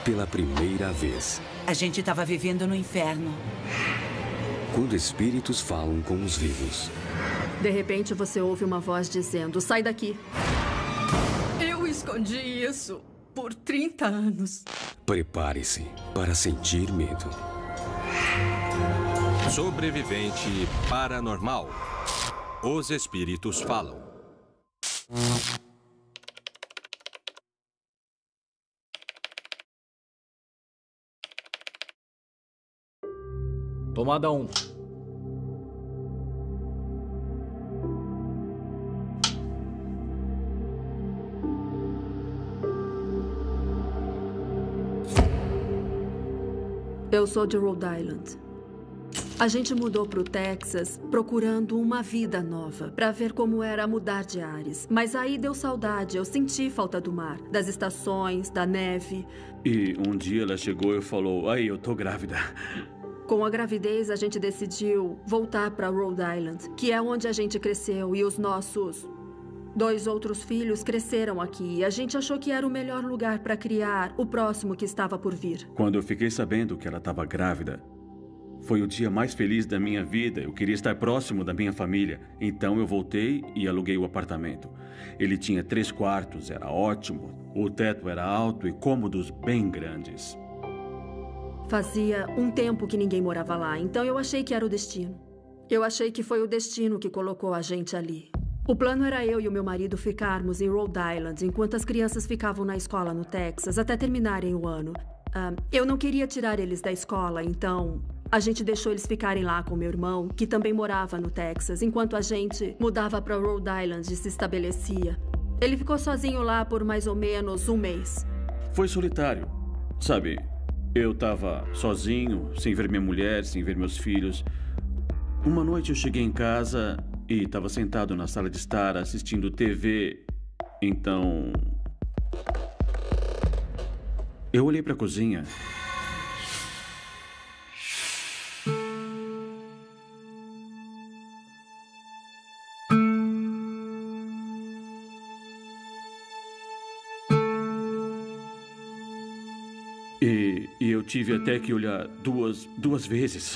Pela primeira vez. A gente estava vivendo no inferno. Quando espíritos falam com os vivos. De repente você ouve uma voz dizendo: sai daqui. Eu escondi isso por 30 anos. Prepare-se para sentir medo. Sobrevivente paranormal. Os espíritos falam. Tomada 1. Eu sou de Rhode Island. A gente mudou para o Texas procurando uma vida nova, para ver como era mudar de ares. Mas aí deu saudade, eu senti falta do mar, das estações, da neve. E um dia ela chegou e falou: aí, eu tô grávida. Com a gravidez, a gente decidiu voltar para Rhode Island, que é onde a gente cresceu, e os nossos 2 outros filhos cresceram aqui. E a gente achou que era o melhor lugar para criar o próximo que estava por vir. Quando eu fiquei sabendo que ela estava grávida, foi o dia mais feliz da minha vida. Eu queria estar próximo da minha família. Então eu voltei e aluguei o apartamento. Ele tinha 3 quartos, era ótimo. O teto era alto e cômodos bem grandes. Fazia um tempo que ninguém morava lá, então eu achei que era o destino. Eu achei que foi o destino que colocou a gente ali. O plano era eu e o meu marido ficarmos em Rhode Island, enquanto as crianças ficavam na escola no Texas, até terminarem o ano. Eu não queria tirar eles da escola, então a gente deixou eles ficarem lá com meu irmão, que também morava no Texas, enquanto a gente mudava para Rhode Island e se estabelecia. Ele ficou sozinho lá por mais ou menos um mês. Foi solitário, sabe? Eu estava sozinho, sem ver minha mulher, sem ver meus filhos. Uma noite eu cheguei em casa e estava sentado na sala de estar assistindo TV. Então, eu olhei para a cozinha. E eu tive até que olhar duas vezes.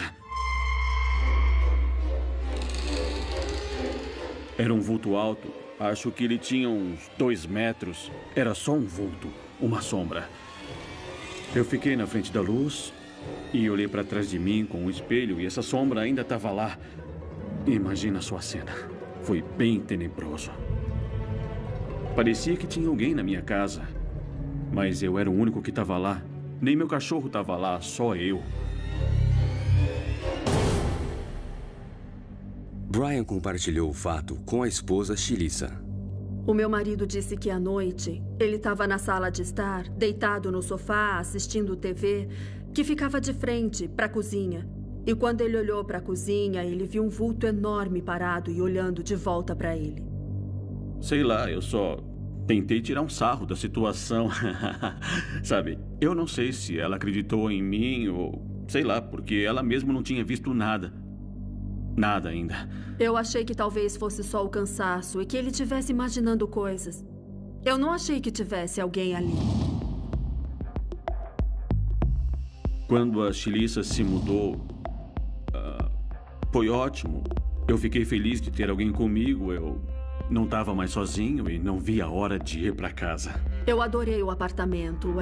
Era um vulto alto. Acho que ele tinha uns 2 metros. Era só um vulto, uma sombra. Eu fiquei na frente da luz e olhei para trás de mim com um espelho e essa sombra ainda estava lá. Imagina só a cena. Foi bem tenebroso. Parecia que tinha alguém na minha casa, mas eu era o único que estava lá. Nem meu cachorro estava lá, só eu. Brian compartilhou o fato com a esposa Shelissa. O meu marido disse que à noite ele estava na sala de estar, deitado no sofá, assistindo TV, que ficava de frente para a cozinha. E quando ele olhou para a cozinha, ele viu um vulto enorme parado e olhando de volta para ele. Sei lá, eu só tentei tirar um sarro da situação. Sabe, eu não sei se ela acreditou em mim ou sei lá, porque ela mesma não tinha visto nada. Nada ainda. Eu achei que talvez fosse só o cansaço e que ele estivesse imaginando coisas. Eu não achei que tivesse alguém ali. Quando a Shelissa se mudou, foi ótimo. Eu fiquei feliz de ter alguém comigo. Eu não estava mais sozinho e não via a hora de ir para casa. Eu adorei o apartamento.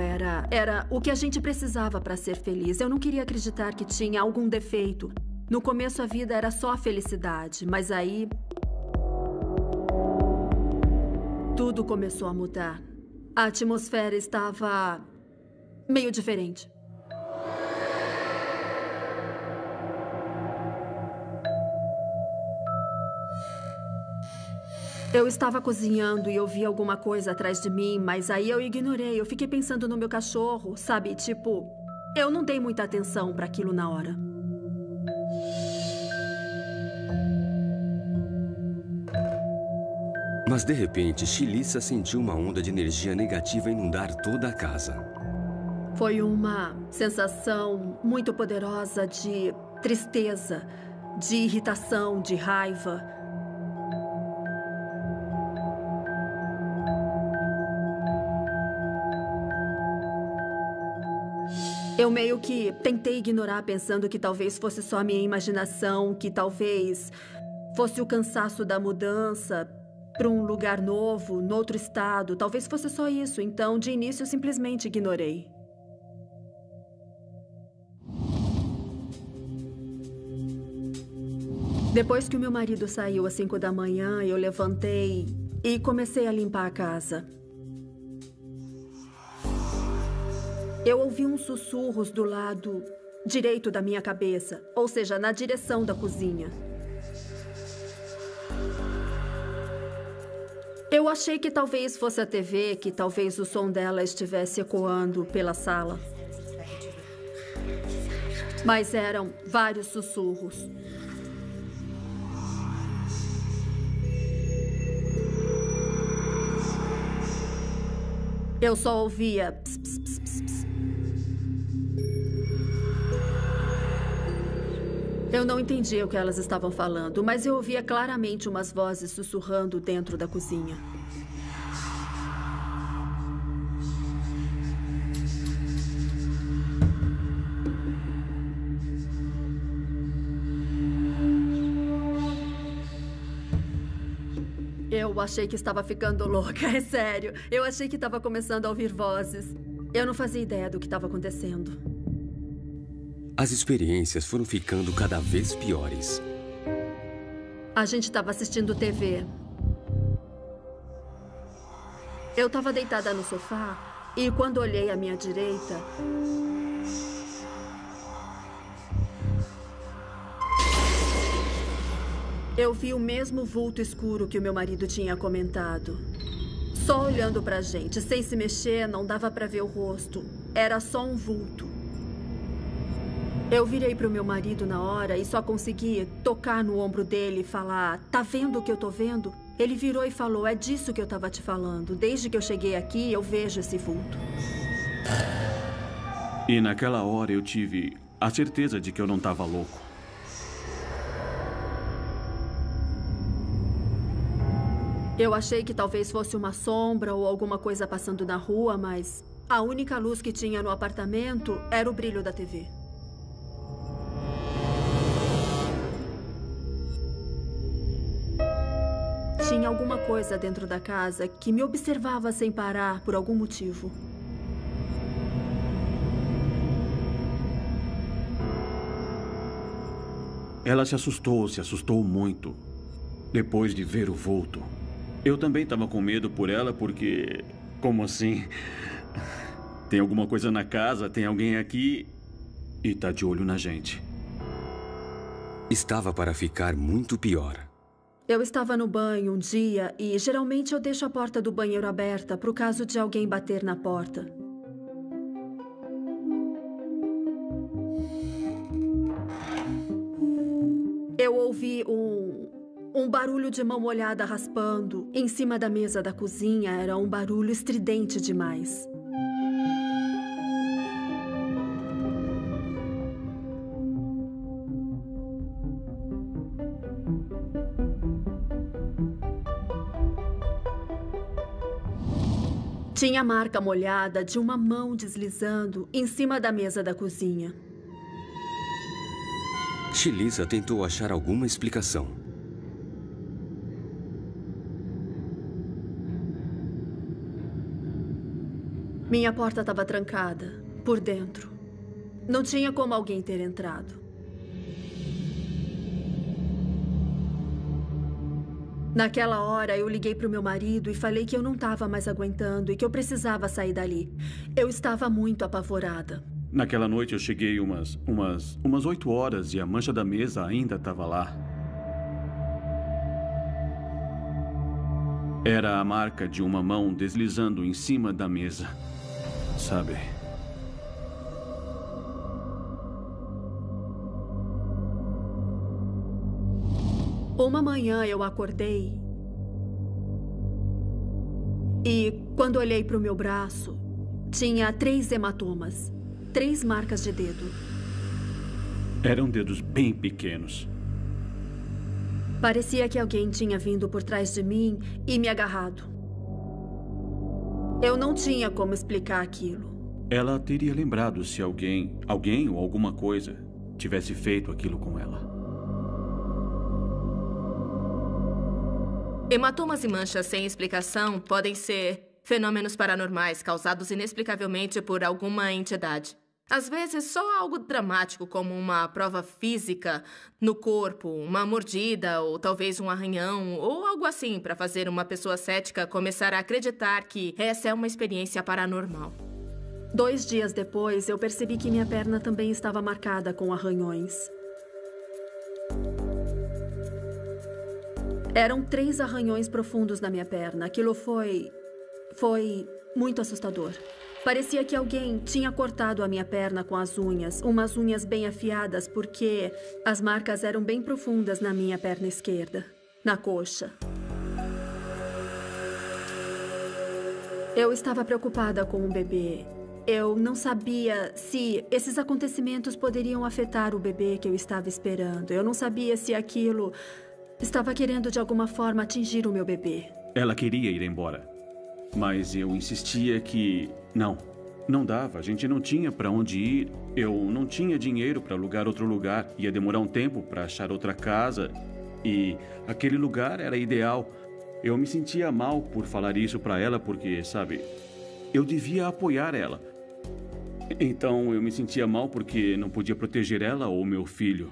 Era o que a gente precisava para ser feliz. Eu não queria acreditar que tinha algum defeito. No começo a vida era só felicidade, mas aí tudo começou a mudar. A atmosfera estava meio diferente. Eu estava cozinhando e ouvi alguma coisa atrás de mim, mas aí eu ignorei. Eu fiquei pensando no meu cachorro, sabe? Tipo, eu não dei muita atenção para aquilo na hora. Mas de repente, Shelissa sentiu uma onda de energia negativa inundar toda a casa. Foi uma sensação muito poderosa de tristeza, de irritação, de raiva. Eu meio que tentei ignorar, pensando que talvez fosse só a minha imaginação, que talvez fosse o cansaço da mudança para um lugar novo, noutro estado. Talvez fosse só isso. Então, de início, eu simplesmente ignorei. Depois que o meu marido saiu às 5 da manhã, eu levantei e comecei a limpar a casa. Eu ouvi uns sussurros do lado direito da minha cabeça, ou seja, na direção da cozinha. Eu achei que talvez fosse a TV, que talvez o som dela estivesse ecoando pela sala. Mas eram vários sussurros. Eu só ouvia ps, ps, ps, ps, ps. Eu não entendia o que elas estavam falando, mas eu ouvia claramente umas vozes sussurrando dentro da cozinha. Eu achei que estava ficando louca, é sério. Eu achei que estava começando a ouvir vozes. Eu não fazia ideia do que estava acontecendo. As experiências foram ficando cada vez piores. A gente estava assistindo TV. Eu estava deitada no sofá e quando olhei à minha direita... eu vi o mesmo vulto escuro que o meu marido tinha comentado. Só olhando pra gente, sem se mexer, não dava pra ver o rosto. Era só um vulto. Eu virei pro meu marido na hora e só consegui tocar no ombro dele e falar: "Tá vendo o que eu tô vendo?" Ele virou e falou: "É disso que eu tava te falando. Desde que eu cheguei aqui, eu vejo esse vulto." E naquela hora eu tive a certeza de que eu não tava louco. Eu achei que talvez fosse uma sombra ou alguma coisa passando na rua, mas a única luz que tinha no apartamento era o brilho da TV. Tinha alguma coisa dentro da casa que me observava sem parar por algum motivo. Ela se assustou muito depois de ver o vulto. Eu também estava com medo por ela porque... Como assim? Tem alguma coisa na casa, tem alguém aqui e tá de olho na gente. Estava para ficar muito pior. Eu estava no banho um dia e geralmente eu deixo a porta do banheiro aberta para o caso de alguém bater na porta. Eu ouvi um barulho de mão molhada raspando em cima da mesa da cozinha. Era um barulho estridente demais. Tinha a marca molhada de uma mão deslizando em cima da mesa da cozinha. Shelisa tentou achar alguma explicação. Minha porta estava trancada, por dentro. Não tinha como alguém ter entrado. Naquela hora, eu liguei para o meu marido e falei que eu não estava mais aguentando e que eu precisava sair dali. Eu estava muito apavorada. Naquela noite, eu cheguei umas 8 horas e a mancha da mesa ainda estava lá. Era a marca de uma mão deslizando em cima da mesa. Sabe? Uma manhã eu acordei e quando olhei para o meu braço, tinha 3 hematomas, 3 marcas de dedo. Eram dedos bem pequenos. Parecia que alguém tinha vindo por trás de mim e me agarrado. Eu não tinha como explicar aquilo. ela teria lembrado se alguém ou alguma coisa tivesse feito aquilo com ela. Hematomas e manchas sem explicação podem ser fenômenos paranormais causados inexplicavelmente por alguma entidade. Às vezes, só algo dramático, como uma prova física no corpo, uma mordida ou talvez um arranhão, ou algo assim, para fazer uma pessoa cética começar a acreditar que essa é uma experiência paranormal. 2 dias depois, eu percebi que minha perna também estava marcada com arranhões. Eram 3 arranhões profundos na minha perna. Aquilo foi muito assustador. Parecia que alguém tinha cortado a minha perna com as unhas, umas unhas bem afiadas, porque as marcas eram bem profundas na minha perna esquerda, na coxa. Eu estava preocupada com o bebê. Eu não sabia se esses acontecimentos poderiam afetar o bebê que eu estava esperando. Eu não sabia se aquilo estava querendo de alguma forma atingir o meu bebê. Ela queria ir embora, mas eu insistia que não dava. A gente não tinha para onde ir. Eu não tinha dinheiro para alugar outro lugar. Ia demorar um tempo para achar outra casa e aquele lugar era ideal. Eu me sentia mal por falar isso para ela porque, sabe, eu devia apoiar ela. Então eu me sentia mal porque não podia proteger ela ou meu filho.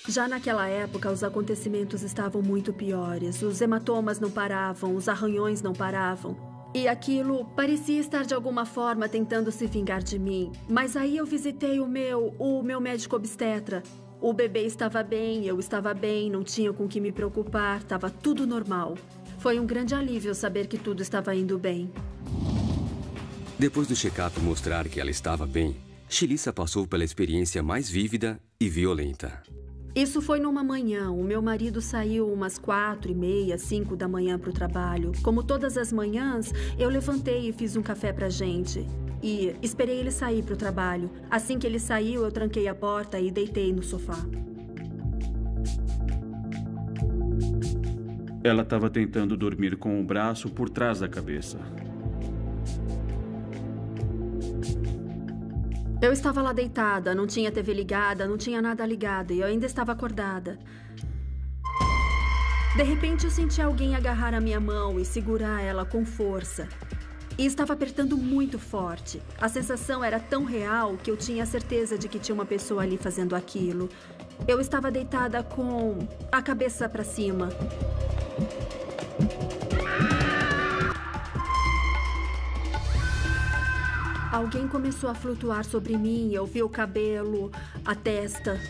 Já naquela época, os acontecimentos estavam muito piores. Os hematomas não paravam, os arranhões não paravam. E aquilo parecia estar de alguma forma tentando se vingar de mim. Mas aí eu visitei o meu médico obstetra. O bebê estava bem, eu estava bem, não tinha com que me preocupar, estava tudo normal. Foi um grande alívio saber que tudo estava indo bem. Depois do check-up mostrar que ela estava bem, Shelissa passou pela experiência mais vívida e violenta. Isso foi numa manhã. O meu marido saiu umas 4h30, 5 da manhã para o trabalho. Como todas as manhãs, eu levantei e fiz um café pra gente. E esperei ele sair para o trabalho. Assim que ele saiu, eu tranquei a porta e deitei no sofá. Ela estava tentando dormir com o braço por trás da cabeça. Eu estava lá deitada, não tinha TV ligada, não tinha nada ligado e eu ainda estava acordada. De repente, eu senti alguém agarrar a minha mão e segurar ela com força. E estava apertando muito forte. A sensação era tão real que eu tinha a certeza de que tinha uma pessoa ali fazendo aquilo. Eu estava deitada com a cabeça para cima. Alguém começou a flutuar sobre mim. Eu vi o cabelo, a testa.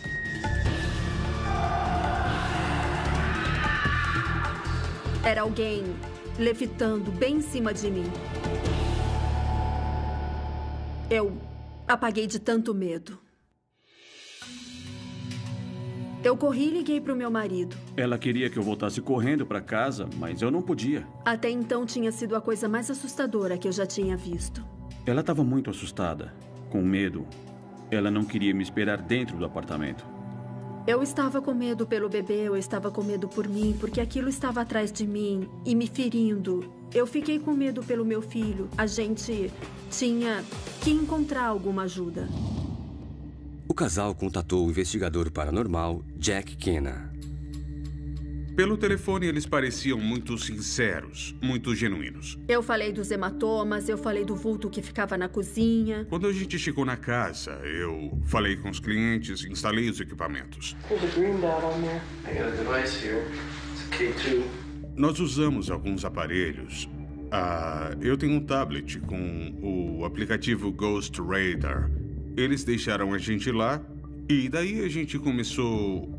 Era alguém levitando bem em cima de mim. Eu apaguei de tanto medo. Eu corri e liguei para o meu marido. Ela queria que eu voltasse correndo para casa, mas eu não podia. Até então tinha sido a coisa mais assustadora que eu já tinha visto. Ela estava muito assustada, com medo. Ela não queria me esperar dentro do apartamento. Eu estava com medo pelo bebê, eu estava com medo por mim, porque aquilo estava atrás de mim e me ferindo. Eu fiquei com medo pelo meu filho. A gente tinha que encontrar alguma ajuda. O casal contatou o investigador paranormal Jack Kenna. Pelo telefone, eles pareciam muito sinceros, muito genuínos. Eu falei dos hematomas, eu falei do vulto que ficava na cozinha. Quando a gente chegou na casa, eu falei com os clientes, instalei os equipamentos. Nós usamos alguns aparelhos. Eu tenho um tablet com o aplicativo Ghost Radar. Eles deixaram a gente lá e daí a gente começou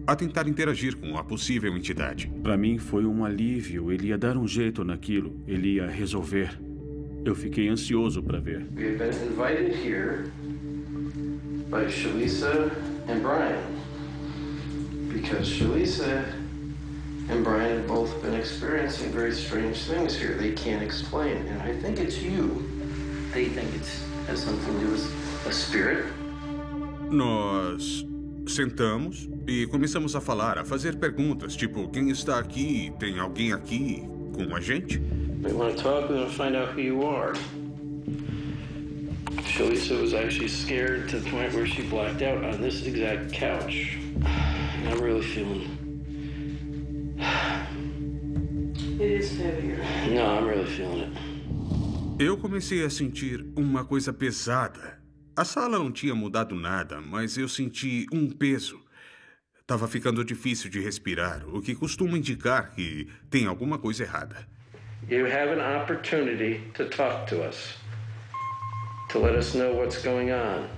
a tentar interagir com a possível entidade. Para mim foi um alívio. Ele ia dar um jeito naquilo. Ele ia resolver. Eu fiquei ansioso para ver. We have been invited here by Shelissa and Brian. Because Shelissa and Brian have both been experiencing very strange things here. They can't explain. And I think it's you. They think it has something to do with a spirit. Nós sentamos e começamos a falar, a fazer perguntas, tipo, quem está aqui? Tem alguém aqui com a gente? We want to talk, we want to find out who you are. Shalisa was actually scared to the point where she blacked out on this exact couch. And I'm really feeling... It is heavier. No, I'm really feeling it. Eu comecei a sentir uma coisa pesada. A sala não tinha mudado nada, mas eu senti um peso. Estava ficando difícil de respirar, o que costuma indicar que tem alguma coisa errada. You have an opportunity to talk to us, to let us know what's going on.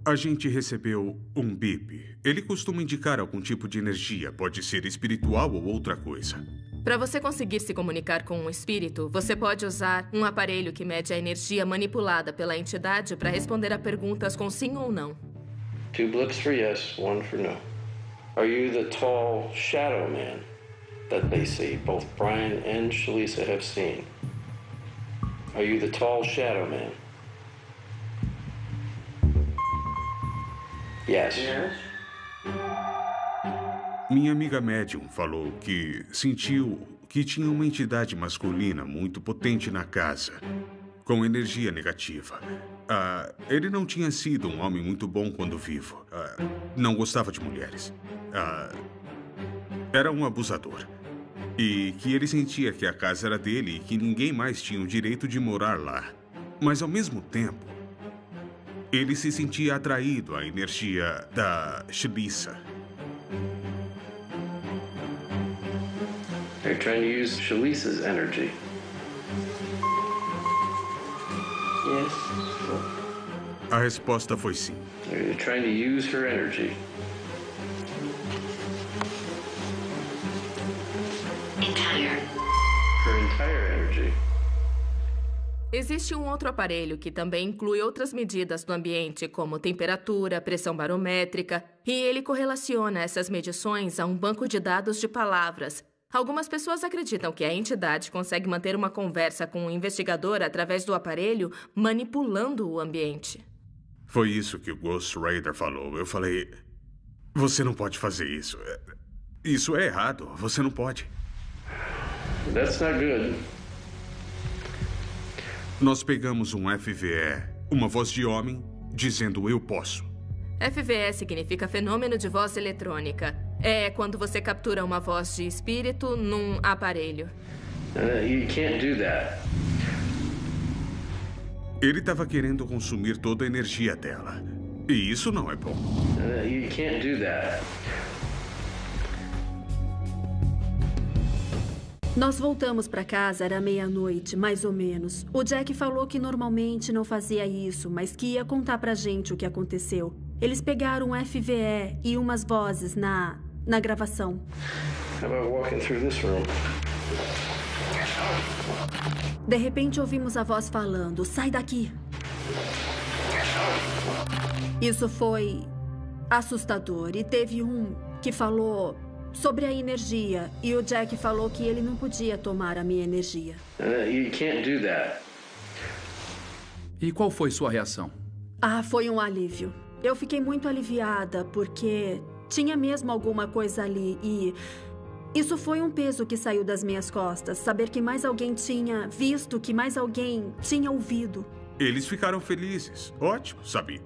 A gente recebeu um bip. Ele costuma indicar algum tipo de energia, pode ser espiritual ou outra coisa. Para você conseguir se comunicar com um espírito, você pode usar um aparelho que mede a energia manipulada pela entidade para responder a perguntas com sim ou não. 2 blips for yes, 1 for no. Are you the tall shadow man that they see both Brian and Shalisa have seen? Are you the tall shadow man? Yes. Minha amiga médium falou que sentiu que tinha uma entidade masculina muito potente na casa, com energia negativa. Ele não tinha sido um homem muito bom quando vivo. Não gostava de mulheres. Era um abusador. E que ele sentia que a casa era dele e que ninguém mais tinha o direito de morar lá. Mas, ao mesmo tempo, ele se sentia atraído à energia da Shalisa. They're trying to use Shalisa's energy. Yes. A resposta foi sim. They're trying to use her energy. Her entire energy. Existe um outro aparelho que também inclui outras medidas do ambiente, como temperatura, pressão barométrica, e ele correlaciona essas medições a um banco de dados de palavras. Algumas pessoas acreditam que a entidade consegue manter uma conversa com o investigador através do aparelho, manipulando o ambiente. Foi isso que o Ghost Raider falou. Eu falei, você não pode fazer isso. Isso é errado, você não pode. That's not good. Nós pegamos um FVE, uma voz de homem, dizendo eu posso. FVE significa fenômeno de voz eletrônica. É quando você captura uma voz de espírito num aparelho. You can't do that. Ele estava querendo consumir toda a energia dela. E isso não é bom. You can't do that. Nós voltamos para casa, era meia-noite, mais ou menos. O Jack falou que normalmente não fazia isso, mas que ia contar pra gente o que aconteceu. Eles pegaram um FVE e umas vozes na gravação. How about walking through this room? De repente ouvimos a voz falando, sai daqui. Isso foi assustador. E teve um que falou sobre a energia. E o Jack falou que ele não podia tomar a minha energia. You can't do that. E qual foi sua reação? Foi um alívio. Eu fiquei muito aliviada porque tinha mesmo alguma coisa ali e isso foi um peso que saiu das minhas costas. Saber que mais alguém tinha visto, que mais alguém tinha ouvido. Eles ficaram felizes. Ótimo, sabe?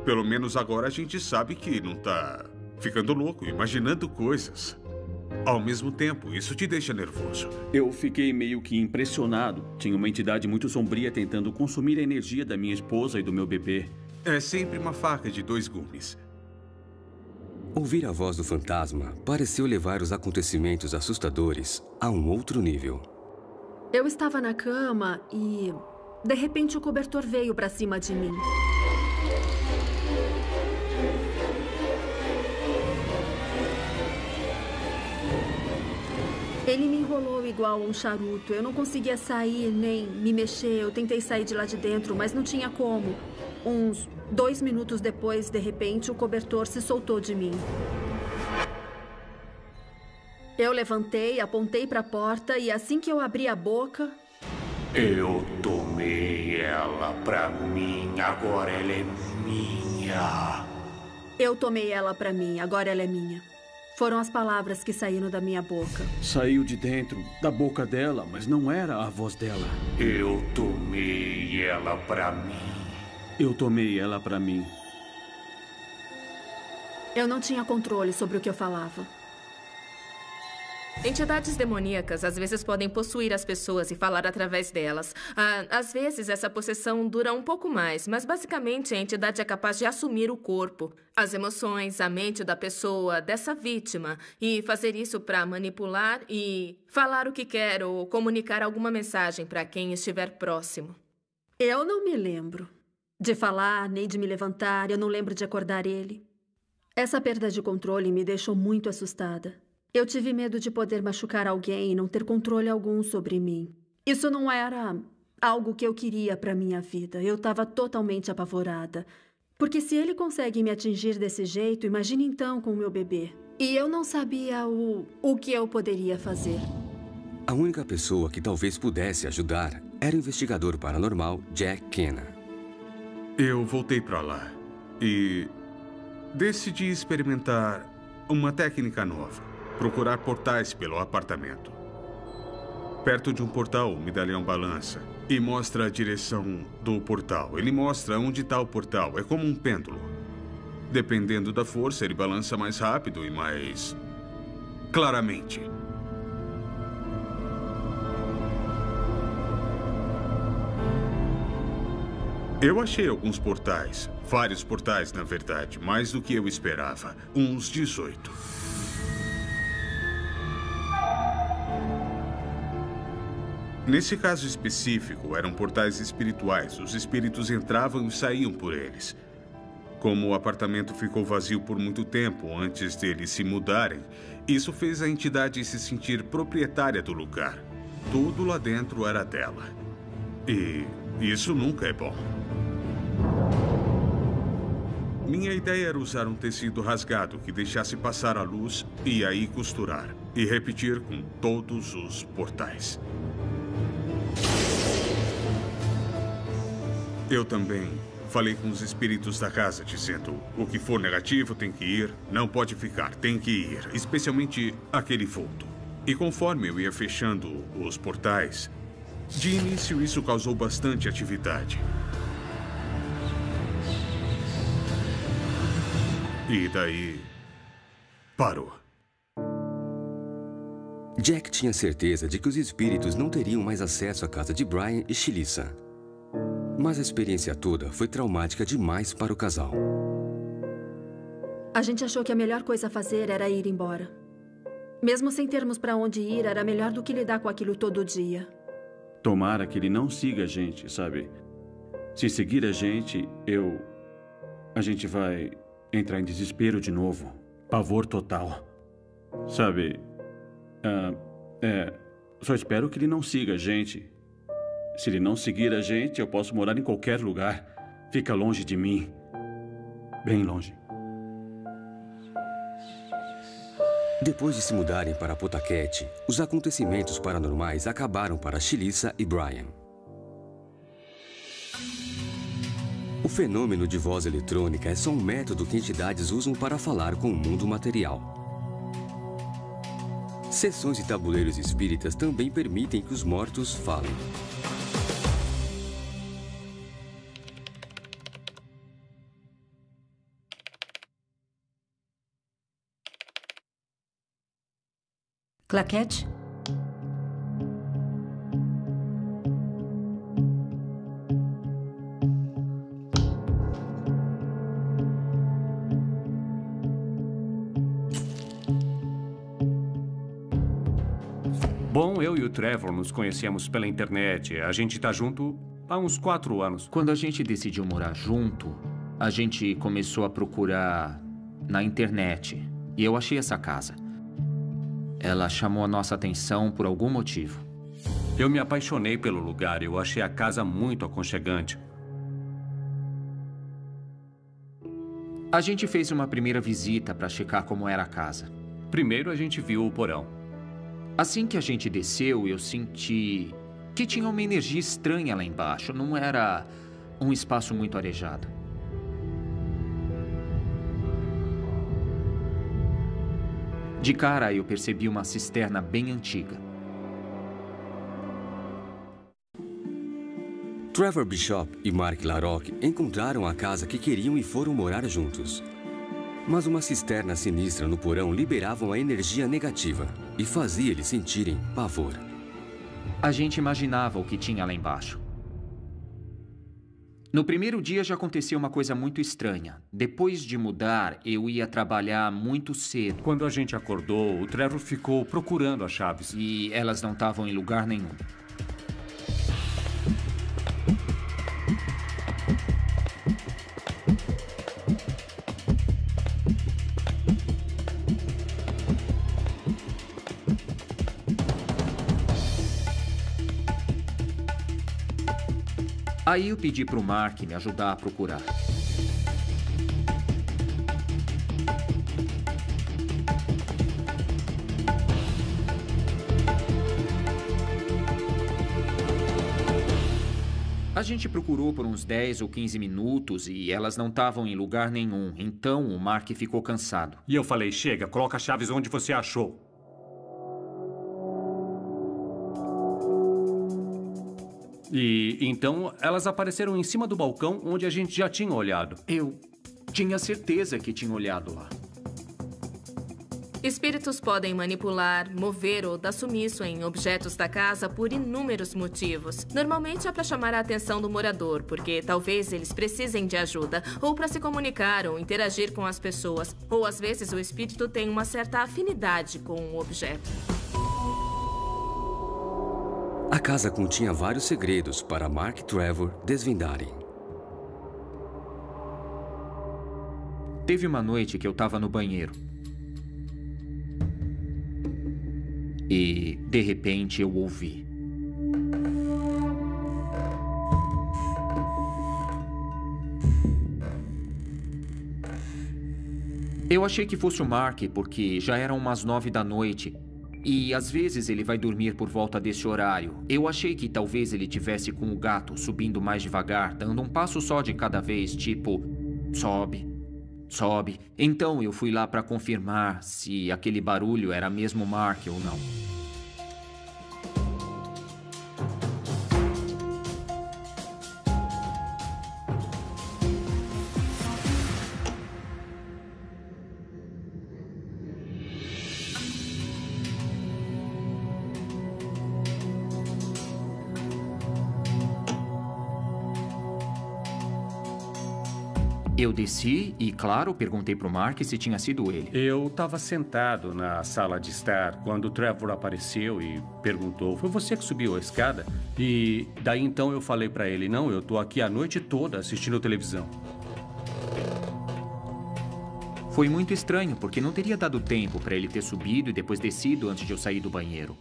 Pelo menos agora a gente sabe que não tá ficando louco, imaginando coisas. Ao mesmo tempo, isso te deixa nervoso. Eu fiquei meio que impressionado. Tinha uma entidade muito sombria tentando consumir a energia da minha esposa e do meu bebê. É sempre uma faca de 2 gumes. Ouvir a voz do fantasma pareceu levar os acontecimentos assustadores a um outro nível. Eu estava na cama e, de repente, o cobertor veio para cima de mim. Ele me enrolou igual um charuto. Eu não conseguia sair nem me mexer. Eu tentei sair de lá de dentro, mas não tinha como. Uns 2 minutos depois, de repente, o cobertor se soltou de mim. Eu levantei, apontei para a porta e assim que eu abri a boca... Eu tomei ela pra mim, agora ela é minha. Eu tomei ela pra mim, agora ela é minha. Foram as palavras que saíram da minha boca. Saiu de dentro da boca dela, mas não era a voz dela. Eu tomei ela pra mim. Eu tomei ela pra mim. Eu não tinha controle sobre o que eu falava. Entidades demoníacas às vezes podem possuir as pessoas e falar através delas. Às vezes essa possessão dura um pouco mais, mas basicamente a entidade é capaz de assumir o corpo, as emoções, a mente da pessoa, dessa vítima, e fazer isso para manipular e falar o que quer ou comunicar alguma mensagem para quem estiver próximo. Eu não me lembro de falar nem de me levantar, eu não lembro de acordar ele. Essa perda de controle me deixou muito assustada. Eu tive medo de poder machucar alguém e não ter controle algum sobre mim. Isso não era algo que eu queria para minha vida. Eu estava totalmente apavorada. Porque se ele consegue me atingir desse jeito, imagine então com o meu bebê. E eu não sabia o que eu poderia fazer. A única pessoa que talvez pudesse ajudar era o investigador paranormal Jack Kenna. Eu voltei para lá e decidi experimentar uma técnica nova. Procurar portais pelo apartamento. Perto de um portal, o medalhão balança e mostra a direção do portal. Ele mostra onde está o portal. É como um pêndulo. Dependendo da força, ele balança mais rápido e mais claramente. Eu achei alguns portais. Vários portais, na verdade. Mais do que eu esperava. Uns 18. Nesse caso específico, eram portais espirituais. Os espíritos entravam e saíam por eles. Como o apartamento ficou vazio por muito tempo antes deles se mudarem, isso fez a entidade se sentir proprietária do lugar. Tudo lá dentro era dela. E isso nunca é bom. Minha ideia era usar um tecido rasgado que deixasse passar a luz e aí costurar. E repetir com todos os portais. Eu também falei com os espíritos da casa, dizendo: o que for negativo tem que ir, não pode ficar, tem que ir, especialmente aquele vulto. E conforme eu ia fechando os portais, de início isso causou bastante atividade. E daí, parou. Jack tinha certeza de que os espíritos não teriam mais acesso à casa de Brian e Shelissa. Mas a experiência toda foi traumática demais para o casal. A gente achou que a melhor coisa a fazer era ir embora. Mesmo sem termos para onde ir, era melhor do que lidar com aquilo todo dia. Tomara que ele não siga a gente, sabe? Se seguir a gente gente vai entrar em desespero de novo. Pavor total. Sabe? Só espero que ele não siga a gente. Se ele não seguir a gente, eu posso morar em qualquer lugar. Fica longe de mim. Bem longe. Depois de se mudarem para Pawtucket, os acontecimentos paranormais acabaram para Shelissa e Brian. O fenômeno de voz eletrônica é só um método que entidades usam para falar com o mundo material. Sessões e tabuleiros espíritas também permitem que os mortos falem. Claquete? Bom, eu e o Trevor nos conhecemos pela internet. A gente tá junto há uns 4 anos. Quando a gente decidiu morar junto, a gente começou a procurar na internet. E eu achei essa casa. Ela chamou a nossa atenção por algum motivo. Eu me apaixonei pelo lugar. Eu achei a casa muito aconchegante. A gente fez uma primeira visita para checar como era a casa. Primeiro a gente viu o porão. Assim que a gente desceu, eu senti que tinha uma energia estranha lá embaixo. Não era um espaço muito arejado. De cara, eu percebi uma cisterna bem antiga. Trevor Bishop e Mark LaRocque encontraram a casa que queriam e foram morar juntos. Mas uma cisterna sinistra no porão liberava uma energia negativa e fazia eles sentirem pavor. A gente imaginava o que tinha lá embaixo. No primeiro dia já aconteceu uma coisa muito estranha. Depois de mudar, eu ia trabalhar muito cedo. Quando a gente acordou, o Trevor ficou procurando as chaves. E elas não estavam em lugar nenhum. Aí eu pedi para o Mark me ajudar a procurar. A gente procurou por uns 10 ou 15 minutos e elas não estavam em lugar nenhum. Então o Mark ficou cansado. E eu falei, chega, coloca as chaves onde você achou. E então elas apareceram em cima do balcão onde a gente já tinha olhado. Eu tinha certeza que tinha olhado lá. Espíritos podem manipular, mover ou dar sumiço em objetos da casa por inúmeros motivos. Normalmente é para chamar a atenção do morador, porque talvez eles precisem de ajuda, ou para se comunicar ou interagir com as pessoas. Ou às vezes o espírito tem uma certa afinidade com o objeto. A casa continha vários segredos para Mark e Trevor desvendarem. Teve uma noite que eu estava no banheiro. E, de repente, eu ouvi. Eu achei que fosse o Mark, porque já eram umas 9 da noite. E, às vezes, ele vai dormir por volta desse horário. Eu achei que talvez ele tivesse com o gato subindo mais devagar, dando um passo só de cada vez, tipo, sobe, sobe. Então eu fui lá para confirmar se aquele barulho era mesmo Mark ou não. Eu desci e, claro, perguntei pro Mark se tinha sido ele. Eu estava sentado na sala de estar quando o Trevor apareceu e perguntou, foi você que subiu a escada? E daí então eu falei para ele, não, eu tô aqui a noite toda assistindo televisão. Foi muito estranho, porque não teria dado tempo para ele ter subido e depois descido antes de eu sair do banheiro.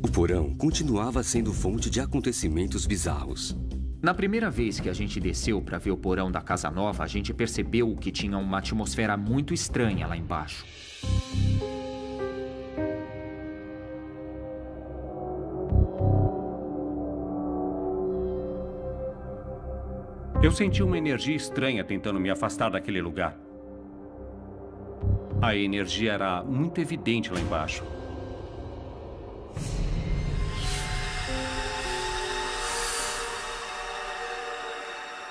O porão continuava sendo fonte de acontecimentos bizarros. Na primeira vez que a gente desceu para ver o porão da casa nova, a gente percebeu que tinha uma atmosfera muito estranha lá embaixo. Eu senti uma energia estranha tentando me afastar daquele lugar. A energia era muito evidente lá embaixo.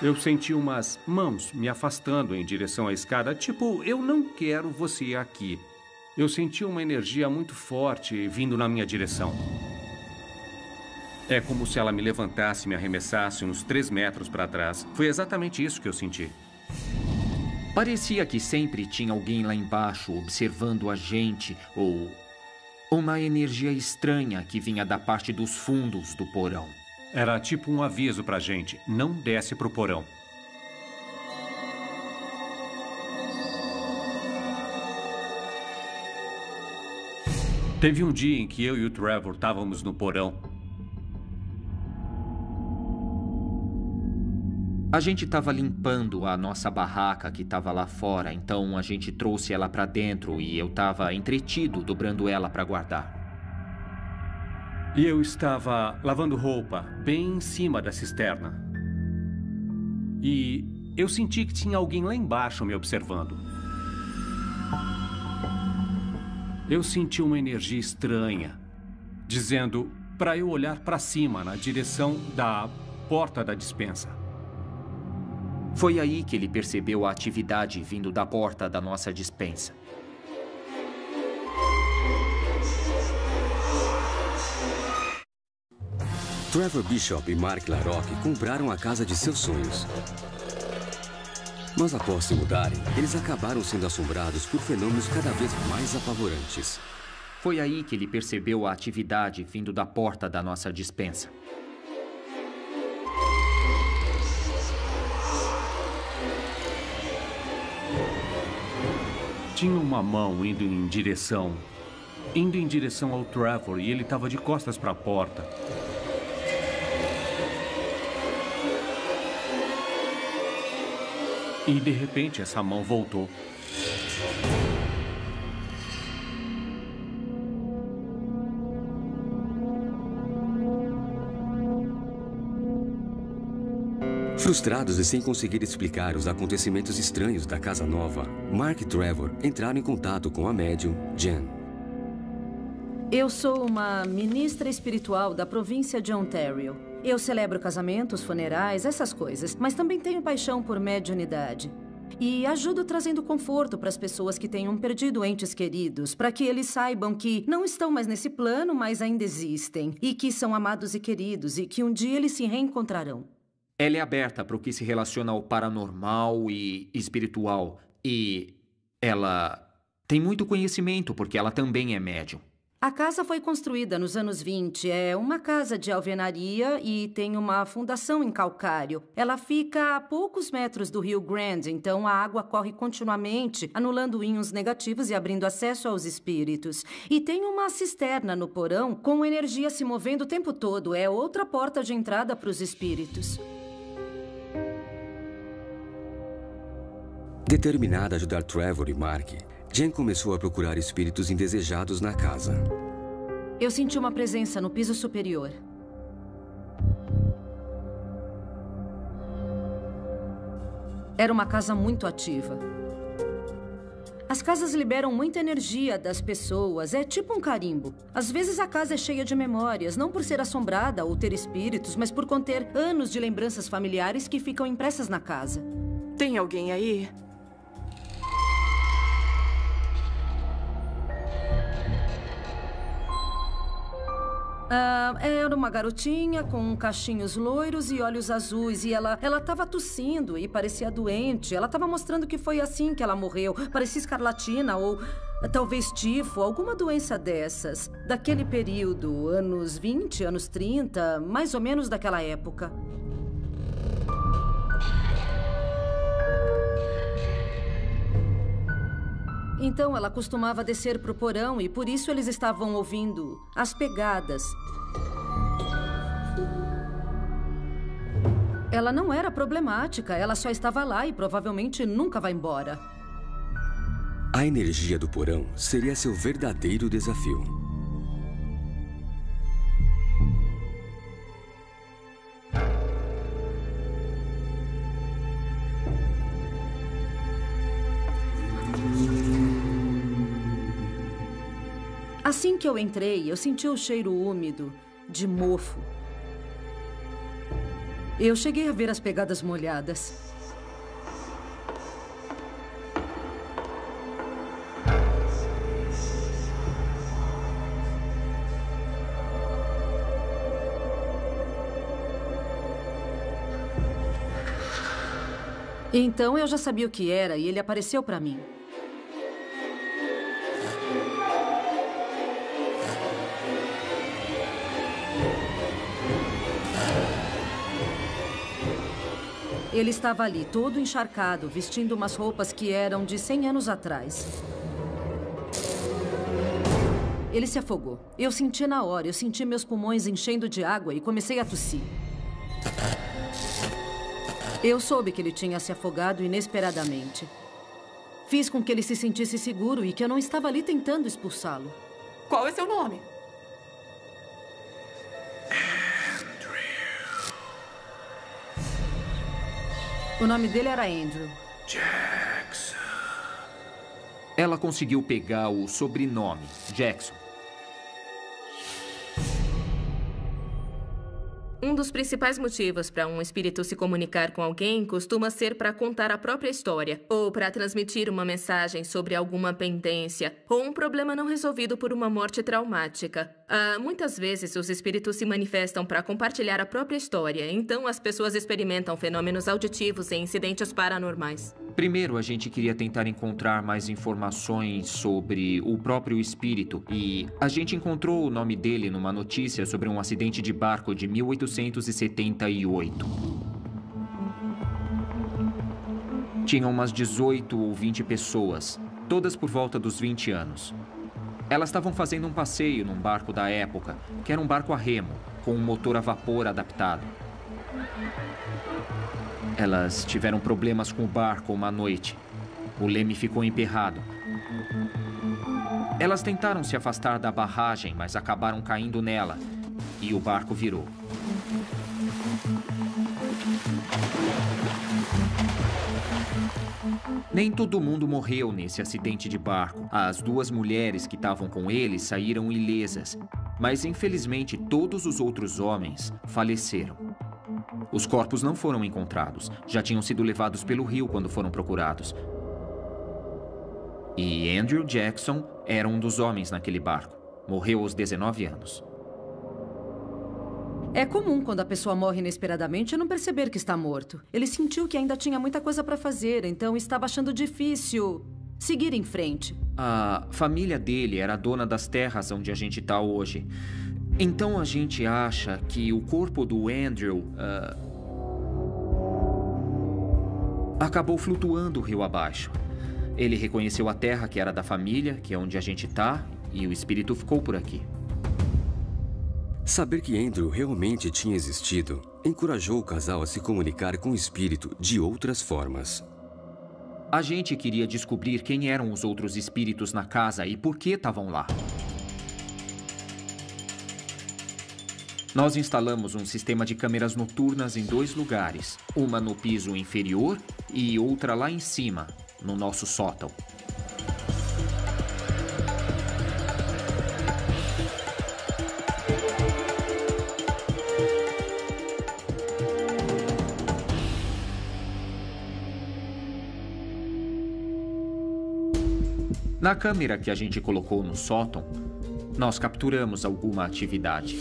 Eu senti umas mãos me afastando em direção à escada, tipo, eu não quero você aqui. Eu senti uma energia muito forte vindo na minha direção. É como se ela me levantasse e me arremessasse uns 3 metros para trás. Foi exatamente isso que eu senti. Parecia que sempre tinha alguém lá embaixo observando a gente, ou uma energia estranha que vinha da parte dos fundos do porão. Era tipo um aviso pra gente, não desce pro porão. Teve um dia em que eu e o Trevor estávamos no porão. A gente estava limpando a nossa barraca que estava lá fora, então a gente trouxe ela para dentro e eu estava entretido dobrando ela para guardar. E eu estava lavando roupa bem em cima da cisterna. E eu senti que tinha alguém lá embaixo me observando. Eu senti uma energia estranha, dizendo, para eu olhar para cima, na direção da porta da despensa. Foi aí que ele percebeu a atividade vindo da porta da nossa despensa. Trevor Bishop e Mark LaRocque compraram a casa de seus sonhos. Mas após se mudarem, eles acabaram sendo assombrados por fenômenos cada vez mais apavorantes. Foi aí que ele percebeu a atividade vindo da porta da nossa despensa. Tinha uma mão indo em direção ao Trevor e ele estava de costas para a porta. E de repente essa mão voltou. Frustrados e sem conseguir explicar os acontecimentos estranhos da casa nova, Mark e Trevor entraram em contato com a médium Jen. Eu sou uma ministra espiritual da província de Ontario. Eu celebro casamentos, funerais, essas coisas, mas também tenho paixão por mediunidade. E ajudo trazendo conforto para as pessoas que tenham perdido entes queridos, para que eles saibam que não estão mais nesse plano, mas ainda existem, e que são amados e queridos, e que um dia eles se reencontrarão. Ela é aberta para o que se relaciona ao paranormal e espiritual. E ela tem muito conhecimento, porque ela também é médium. A casa foi construída nos anos 20. É uma casa de alvenaria e tem uma fundação em calcário. Ela fica a poucos metros do Rio Grande, então a água corre continuamente, anulando íons negativos e abrindo acesso aos espíritos. E tem uma cisterna no porão com energia se movendo o tempo todo. É outra porta de entrada para os espíritos. Determinada a ajudar Trevor e Mark, Jen começou a procurar espíritos indesejados na casa. Eu senti uma presença no piso superior. Era uma casa muito ativa. As casas liberam muita energia das pessoas, é tipo um carimbo. Às vezes a casa é cheia de memórias, não por ser assombrada ou ter espíritos, mas por conter anos de lembranças familiares que ficam impressas na casa. Tem alguém aí? Era uma garotinha com cachinhos loiros e olhos azuis. E ela estava tossindo e parecia doente. Ela estava mostrando que foi assim que ela morreu. Parecia escarlatina ou talvez tifo, alguma doença dessas. Daquele período, anos 20, anos 30, mais ou menos daquela época. Então ela costumava descer para o porão e por isso eles estavam ouvindo as pegadas. Ela não era problemática, ela só estava lá e provavelmente nunca vai embora. A energia do porão seria seu verdadeiro desafio. Assim que eu entrei, eu senti o cheiro úmido de mofo. Eu cheguei a ver as pegadas molhadas. Então eu já sabia o que era e ele apareceu para mim. Ele estava ali, todo encharcado, vestindo umas roupas que eram de 100 anos atrás. Ele se afogou. Eu senti na hora, eu senti meus pulmões enchendo de água e comecei a tossir. Eu soube que ele tinha se afogado inesperadamente. Fiz com que ele se sentisse seguro e que eu não estava ali tentando expulsá-lo. Qual é seu nome? O nome dele era Andrew. Jackson. Ela conseguiu pegar o sobrenome, Jackson. Um dos principais motivos para um espírito se comunicar com alguém costuma ser para contar a própria história, ou para transmitir uma mensagem sobre alguma pendência, ou um problema não resolvido por uma morte traumática. Muitas vezes, os espíritos se manifestam para compartilhar a própria história, então as pessoas experimentam fenômenos auditivos e incidentes paranormais. Primeiro, a gente queria tentar encontrar mais informações sobre o próprio espírito e a gente encontrou o nome dele numa notícia sobre um acidente de barco de 1878. Tinham umas 18 ou 20 pessoas, todas por volta dos 20 anos. Elas estavam fazendo um passeio num barco da época, que era um barco a remo, com um motor a vapor adaptado. Elas tiveram problemas com o barco uma noite. O leme ficou emperrado. Elas tentaram se afastar da barragem, mas acabaram caindo nela. E o barco virou. Nem todo mundo morreu nesse acidente de barco. As duas mulheres que estavam com eles saíram ilesas. Mas, infelizmente, todos os outros homens faleceram. Os corpos não foram encontrados. Já tinham sido levados pelo rio quando foram procurados. E Andrew Jackson era um dos homens naquele barco. Morreu aos 19 anos. É comum quando a pessoa morre inesperadamente não perceber que está morto. Ele sentiu que ainda tinha muita coisa para fazer, então estava achando difícil seguir em frente. A família dele era dona das terras onde a gente está hoje. Então a gente acha que o corpo do Andrew acabou flutuando o rio abaixo. Ele reconheceu a terra que era da família, que é onde a gente está, e o espírito ficou por aqui. Saber que Andrew realmente tinha existido encorajou o casal a se comunicar com o espírito de outras formas. A gente queria descobrir quem eram os outros espíritos na casa e por que estavam lá. Nós instalamos um sistema de câmeras noturnas em 2 lugares, uma no piso inferior e outra lá em cima, no nosso sótão. Na câmera que a gente colocou no sótão, nós capturamos alguma atividade.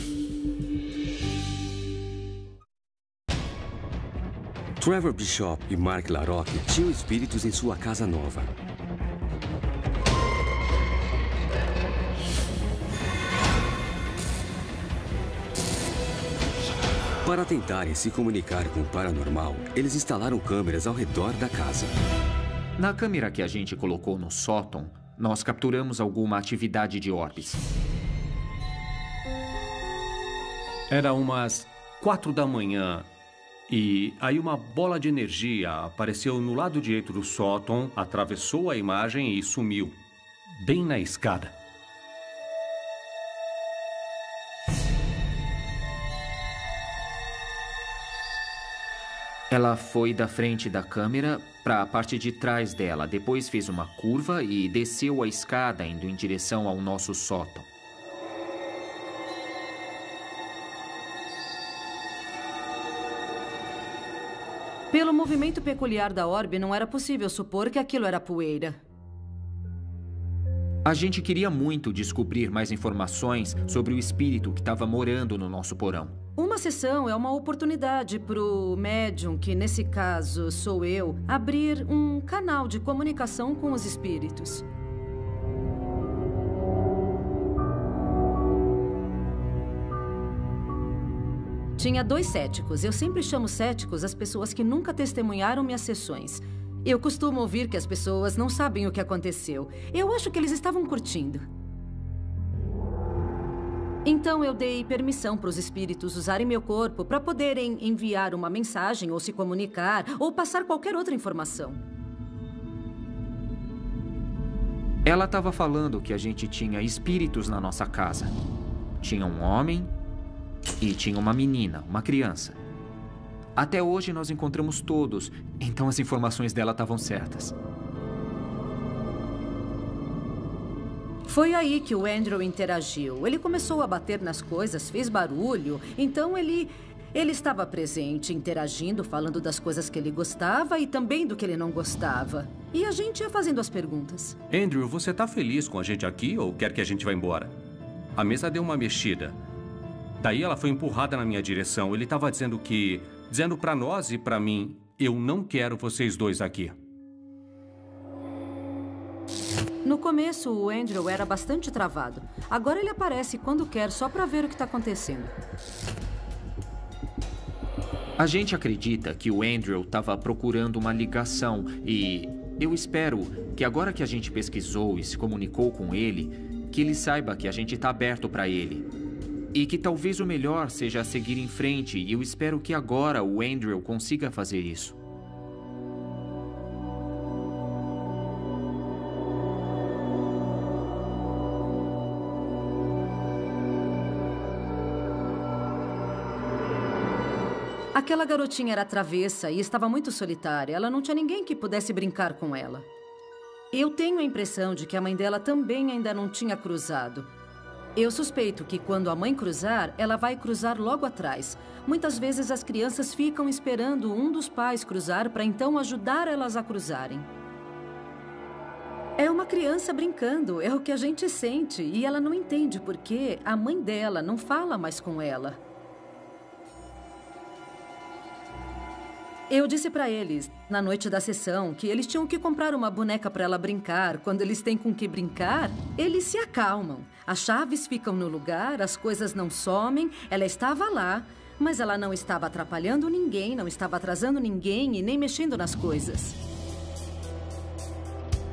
Trevor Bishop e Mark LaRocque tinham espíritos em sua casa nova. Para tentarem se comunicar com o paranormal, eles instalaram câmeras ao redor da casa. Na câmera que a gente colocou no sótão, nós capturamos alguma atividade de orbes. Era umas 4 da manhã e aí uma bola de energia apareceu no lado direito do sótão, atravessou a imagem e sumiu, bem na escada. Ela foi da frente da câmera para a parte de trás dela, depois fez uma curva e desceu a escada indo em direção ao nosso sótão. Pelo movimento peculiar da orbe, não era possível supor que aquilo era poeira. A gente queria muito descobrir mais informações sobre o espírito que estava morando no nosso porão. Uma sessão é uma oportunidade para o médium, que nesse caso sou eu, abrir um canal de comunicação com os espíritos. Tinha 2 céticos. Eu sempre chamo céticos as pessoas que nunca testemunharam minhas sessões. Eu costumo ouvir que as pessoas não sabem o que aconteceu. Eu acho que eles estavam curtindo. Então eu dei permissão para os espíritos usarem meu corpo para poderem enviar uma mensagem ou se comunicar ou passar qualquer outra informação. Ela estava falando que a gente tinha espíritos na nossa casa. Tinha um homem e tinha uma menina, uma criança. Até hoje nós encontramos todos, então as informações dela estavam certas. Foi aí que o Andrew interagiu. Ele começou a bater nas coisas, fez barulho, então ele Ele estava presente, interagindo, falando das coisas que ele gostava e também do que ele não gostava. E a gente ia fazendo as perguntas. Andrew, você tá feliz com a gente aqui ou quer que a gente vá embora? A mesa deu uma mexida. Daí ela foi empurrada na minha direção. Ele estava dizendo pra nós e pra mim, eu não quero vocês dois aqui. No começo, o Andrew era bastante travado. Agora ele aparece quando quer, só pra ver o que tá acontecendo. A gente acredita que o Andrew estava procurando uma ligação e eu espero que agora que a gente pesquisou e se comunicou com ele, que ele saiba que a gente está aberto para ele. E que talvez o melhor seja seguir em frente e eu espero que agora o Andrew consiga fazer isso. Aquela garotinha era travessa e estava muito solitária. Ela não tinha ninguém que pudesse brincar com ela. Eu tenho a impressão de que a mãe dela também ainda não tinha cruzado. Eu suspeito que quando a mãe cruzar, ela vai cruzar logo atrás. Muitas vezes as crianças ficam esperando um dos pais cruzar para então ajudar elas a cruzarem. É uma criança brincando, é o que a gente sente. E ela não entende porque a mãe dela não fala mais com ela. Eu disse pra eles, na noite da sessão, que eles tinham que comprar uma boneca pra ela brincar. Quando eles têm com que brincar, eles se acalmam. As chaves ficam no lugar, as coisas não somem. Ela estava lá, mas ela não estava atrapalhando ninguém, não estava atrasando ninguém e nem mexendo nas coisas.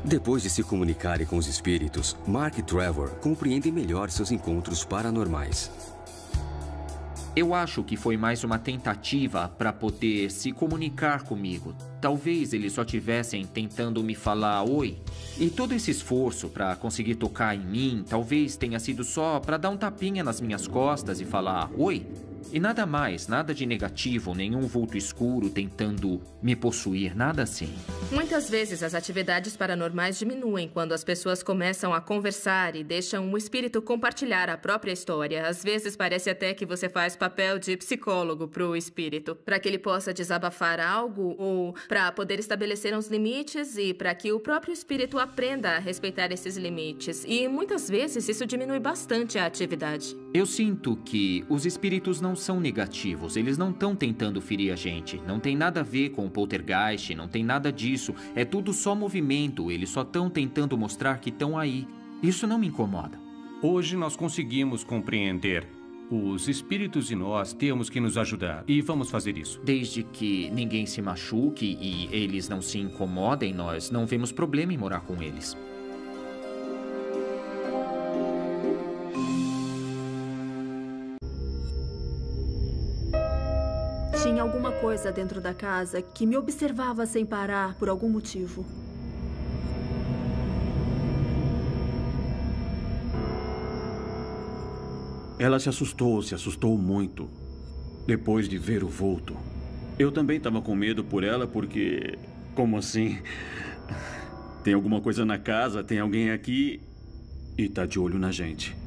Depois de se comunicarem com os espíritos, Mark e Trevor compreendem melhor seus encontros paranormais. Eu acho que foi mais uma tentativa para poder se comunicar comigo. Talvez eles só estivessem tentando me falar oi. E todo esse esforço para conseguir tocar em mim, talvez tenha sido só para dar um tapinha nas minhas costas e falar oi. E nada mais, nada de negativo, nenhum vulto escuro tentando me possuir, nada assim. Muitas vezes as atividades paranormais diminuem quando as pessoas começam a conversar e deixam o espírito compartilhar a própria história. Às vezes parece até que você faz papel de psicólogo pro espírito, para que ele possa desabafar algo ou para poder estabelecer uns limites e para que o próprio espírito aprenda a respeitar esses limites. E muitas vezes isso diminui bastante a atividade. Eu sinto que os espíritos não são negativos, eles não estão tentando ferir a gente. Não tem nada a ver com o poltergeist, não tem nada disso. É tudo só movimento, eles só estão tentando mostrar que estão aí. Isso não me incomoda. Hoje nós conseguimos compreender. Os espíritos e nós temos que nos ajudar e vamos fazer isso. Desde que ninguém se machuque e eles não se incomodem, nós não vemos problema em morar com eles. Tinha alguma coisa dentro da casa que me observava sem parar por algum motivo. Ela se assustou muito, depois de ver o vulto. Eu também estava com medo por ela porque... Como assim? Tem alguma coisa na casa, tem alguém aqui e tá de olho na gente.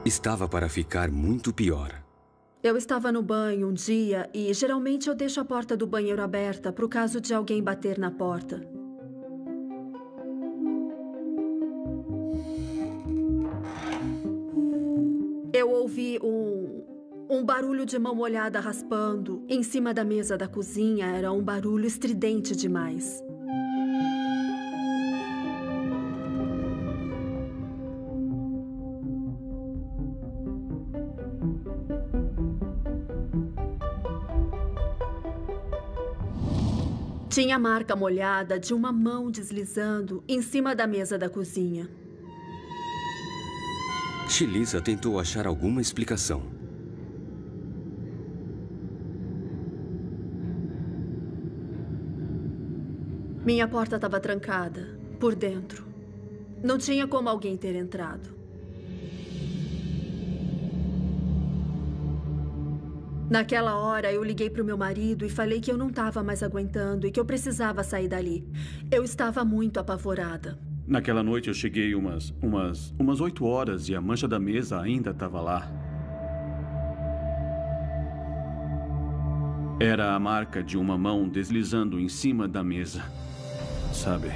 Estava para ficar muito pior. Eu estava no banho um dia e geralmente eu deixo a porta do banheiro aberta para o caso de alguém bater na porta. Eu ouvi um barulho de mão molhada raspando em cima da mesa da cozinha. Era um barulho estridente demais. Tinha a marca molhada de uma mão deslizando em cima da mesa da cozinha. Shalisa tentou achar alguma explicação. Minha porta estava trancada, por dentro. Não tinha como alguém ter entrado. Naquela hora, eu liguei para o meu marido e falei que eu não estava mais aguentando e que eu precisava sair dali. Eu estava muito apavorada. Naquela noite eu cheguei umas 8 horas e a mancha da mesa ainda estava lá. Era a marca de uma mão deslizando em cima da mesa. Sabe?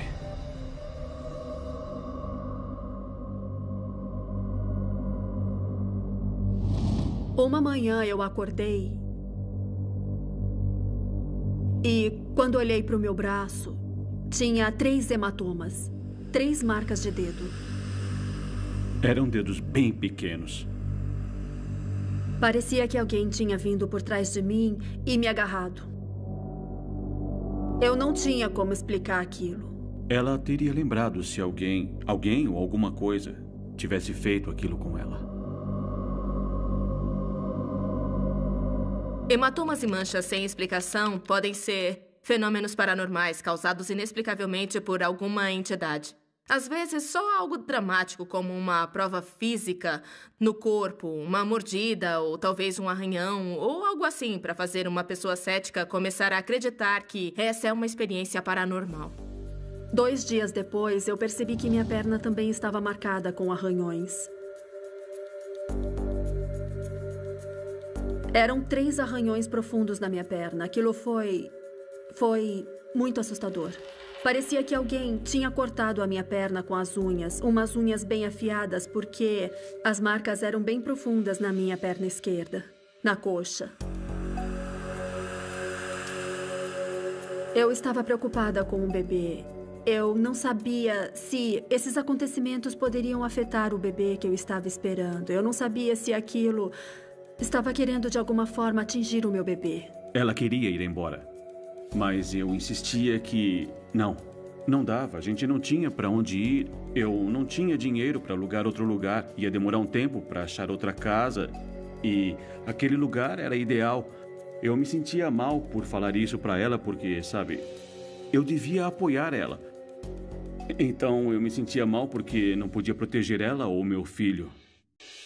Uma manhã eu acordei e, quando olhei para o meu braço, tinha 3 hematomas, 3 marcas de dedo. Eram dedos bem pequenos. Parecia que alguém tinha vindo por trás de mim e me agarrado. Eu não tinha como explicar aquilo. Ela teria lembrado se alguém ou alguma coisa tivesse feito aquilo com ela. Hematomas e manchas sem explicação podem ser fenômenos paranormais causados inexplicavelmente por alguma entidade. Às vezes, só algo dramático, como uma prova física no corpo, uma mordida ou talvez um arranhão ou algo assim, para fazer uma pessoa cética começar a acreditar que essa é uma experiência paranormal. 2 dias depois, eu percebi que minha perna também estava marcada com arranhões. Eram 3 arranhões profundos na minha perna. Aquilo foi muito assustador. Parecia que alguém tinha cortado a minha perna com as unhas, umas unhas bem afiadas, porque as marcas eram bem profundas na minha perna esquerda, na coxa. Eu estava preocupada com o bebê. Eu não sabia se esses acontecimentos poderiam afetar o bebê que eu estava esperando. Eu não sabia se aquilo estava querendo de alguma forma atingir o meu bebê. Ela queria ir embora, mas eu insistia que não dava. A gente não tinha para onde ir. Eu não tinha dinheiro para alugar outro lugar. Ia demorar um tempo para achar outra casa e aquele lugar era ideal. Eu me sentia mal por falar isso para ela porque, sabe, eu devia apoiar ela. Então eu me sentia mal porque não podia proteger ela ou meu filho.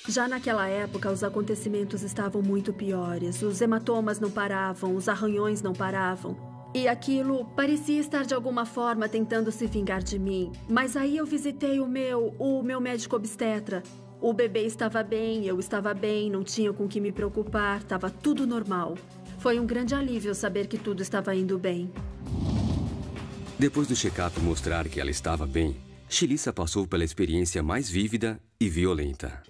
Já naquela época, os acontecimentos estavam muito piores. Os hematomas não paravam, os arranhões não paravam. E aquilo parecia estar de alguma forma tentando se vingar de mim. Mas aí eu visitei o meu médico obstetra. O bebê estava bem, eu estava bem, não tinha com que me preocupar, estava tudo normal. Foi um grande alívio saber que tudo estava indo bem. Depois do check-up mostrar que ela estava bem, Shelissa passou pela experiência mais vívida e violenta.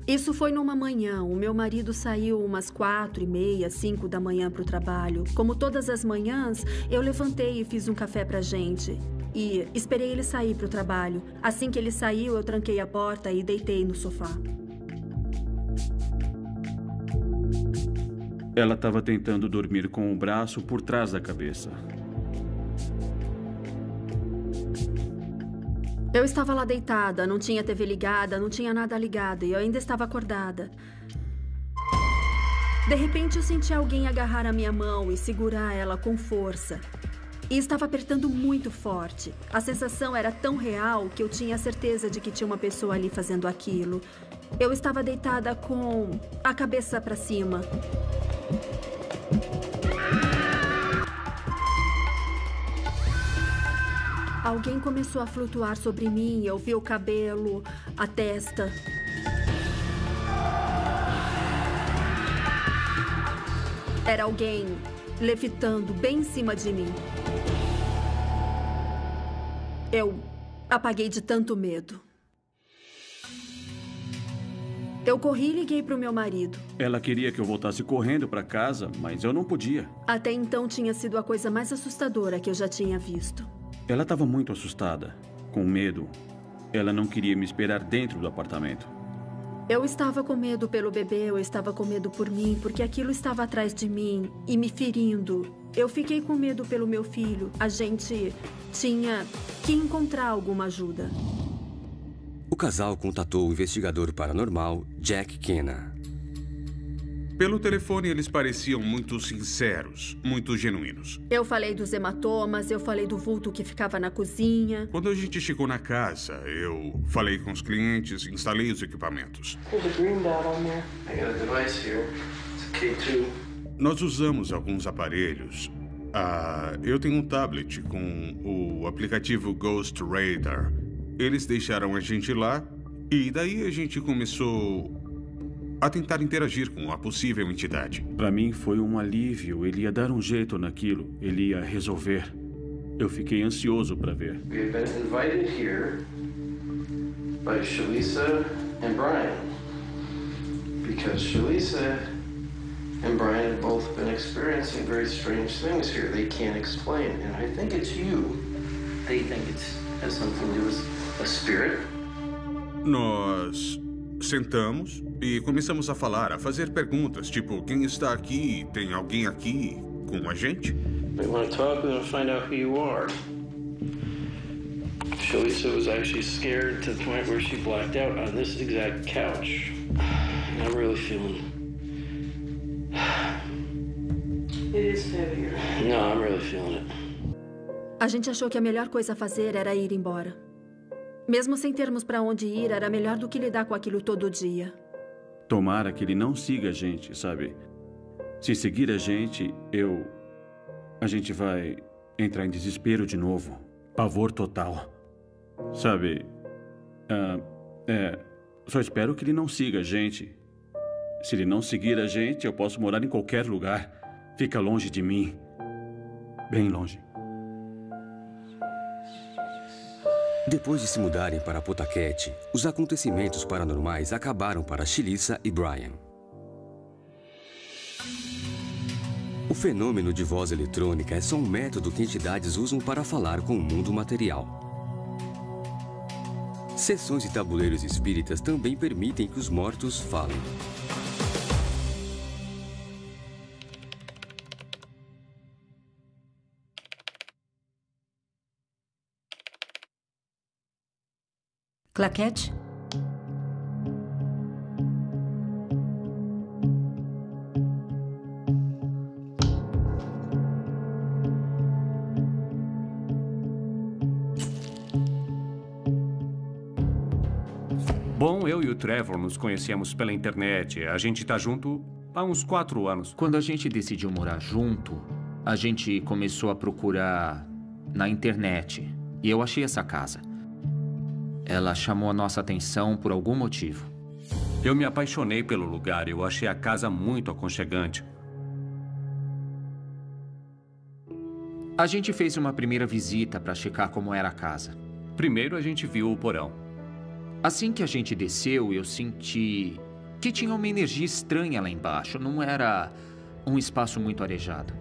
Isso foi numa manhã. O meu marido saiu umas 4:30, 5 da manhã para o trabalho. Como todas as manhãs, eu levantei e fiz um café pra gente. E esperei ele sair para o trabalho. Assim que ele saiu, eu tranquei a porta e deitei no sofá. Ela estava tentando dormir com o braço por trás da cabeça. Eu estava lá deitada, não tinha TV ligada, não tinha nada ligado e eu ainda estava acordada. De repente, eu senti alguém agarrar a minha mão e segurar ela com força. E estava apertando muito forte. A sensação era tão real que eu tinha certeza de que tinha uma pessoa ali fazendo aquilo. Eu estava deitada com a cabeça para cima. Alguém começou a flutuar sobre mim. Eu vi o cabelo, a testa. Era alguém levitando bem em cima de mim. Eu apaguei de tanto medo. Eu corri e liguei para o meu marido. Ela queria que eu voltasse correndo para casa, mas eu não podia. Até então tinha sido a coisa mais assustadora que eu já tinha visto. Ela estava muito assustada, com medo. Ela não queria me esperar dentro do apartamento. Eu estava com medo pelo bebê, eu estava com medo por mim, porque aquilo estava atrás de mim e me ferindo. Eu fiquei com medo pelo meu filho. A gente tinha que encontrar alguma ajuda. O casal contatou o investigador paranormal Jack Kenna. Pelo telefone, eles pareciam muito sinceros, muito genuínos. Eu falei dos hematomas, eu falei do vulto que ficava na cozinha. Quando a gente chegou na casa, eu falei com os clientes, instalei os equipamentos. Nós usamos alguns aparelhos. Eu tenho um tablet com o aplicativo Ghost Radar. Eles deixaram a gente lá e daí a gente começou a tentar interagir com a possível entidade. Para mim foi um alívio. Ele ia dar um jeito naquilo. Ele ia resolver. Eu fiquei ansioso para ver. We have been invited here by Shalisa and Brian because Shalisa and Brian have both been experiencing very strange things here. They can't explain, and I think it's you. They think it has something to do with a spirit. Nós sentamos e começamos a falar, a fazer perguntas, tipo, quem está aqui? Tem alguém aqui com a gente? We want to talk, we want to find out who you are. Shalisa was actually scared to the point where she blacked out on this exact couch. And I'm really feeling... It is heavier. No, I'm really feeling it. A gente achou que a melhor coisa a fazer era ir embora. Mesmo sem termos para onde ir, era melhor do que lidar com aquilo todo dia. Tomara que ele não siga a gente, sabe? Se seguir a gente, a gente vai entrar em desespero de novo. Pavor total. Sabe? Só espero que ele não siga a gente. Se ele não seguir a gente, eu posso morar em qualquer lugar. Fica longe de mim. Bem longe. Depois de se mudarem para Pawtucket, os acontecimentos paranormais acabaram para Shalisa e Brian. O fenômeno de voz eletrônica é só um método que entidades usam para falar com o mundo material. Sessões de tabuleiros espíritas também permitem que os mortos falem. Claquete? Bom, eu e o Trevor nos conhecemos pela internet. A gente tá junto há uns 4 anos. Quando a gente decidiu morar junto, a gente começou a procurar na internet. E eu achei essa casa. Ela chamou a nossa atenção por algum motivo. Eu me apaixonei pelo lugar. Eu achei a casa muito aconchegante. A gente fez uma primeira visita para checar como era a casa. Primeiro a gente viu o porão. Assim que a gente desceu, eu senti que tinha uma energia estranha lá embaixo. Não era um espaço muito arejado.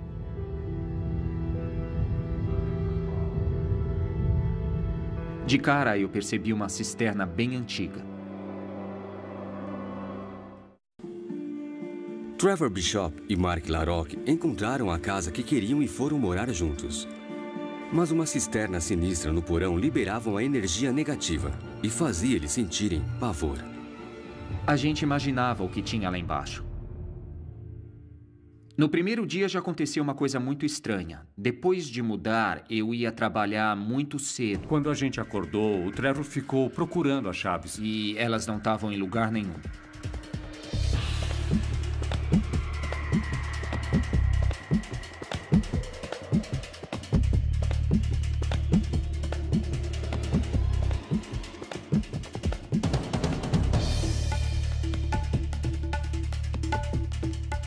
De cara, eu percebi uma cisterna bem antiga. Trevor Bishop e Mark LaRocque encontraram a casa que queriam e foram morar juntos. Mas uma cisterna sinistra no porão liberava uma energia negativa e fazia eles sentirem pavor. A gente imaginava o que tinha lá embaixo. No primeiro dia já aconteceu uma coisa muito estranha. Depois de mudar, eu ia trabalhar muito cedo. Quando a gente acordou, o Trevor ficou procurando as chaves. E elas não estavam em lugar nenhum.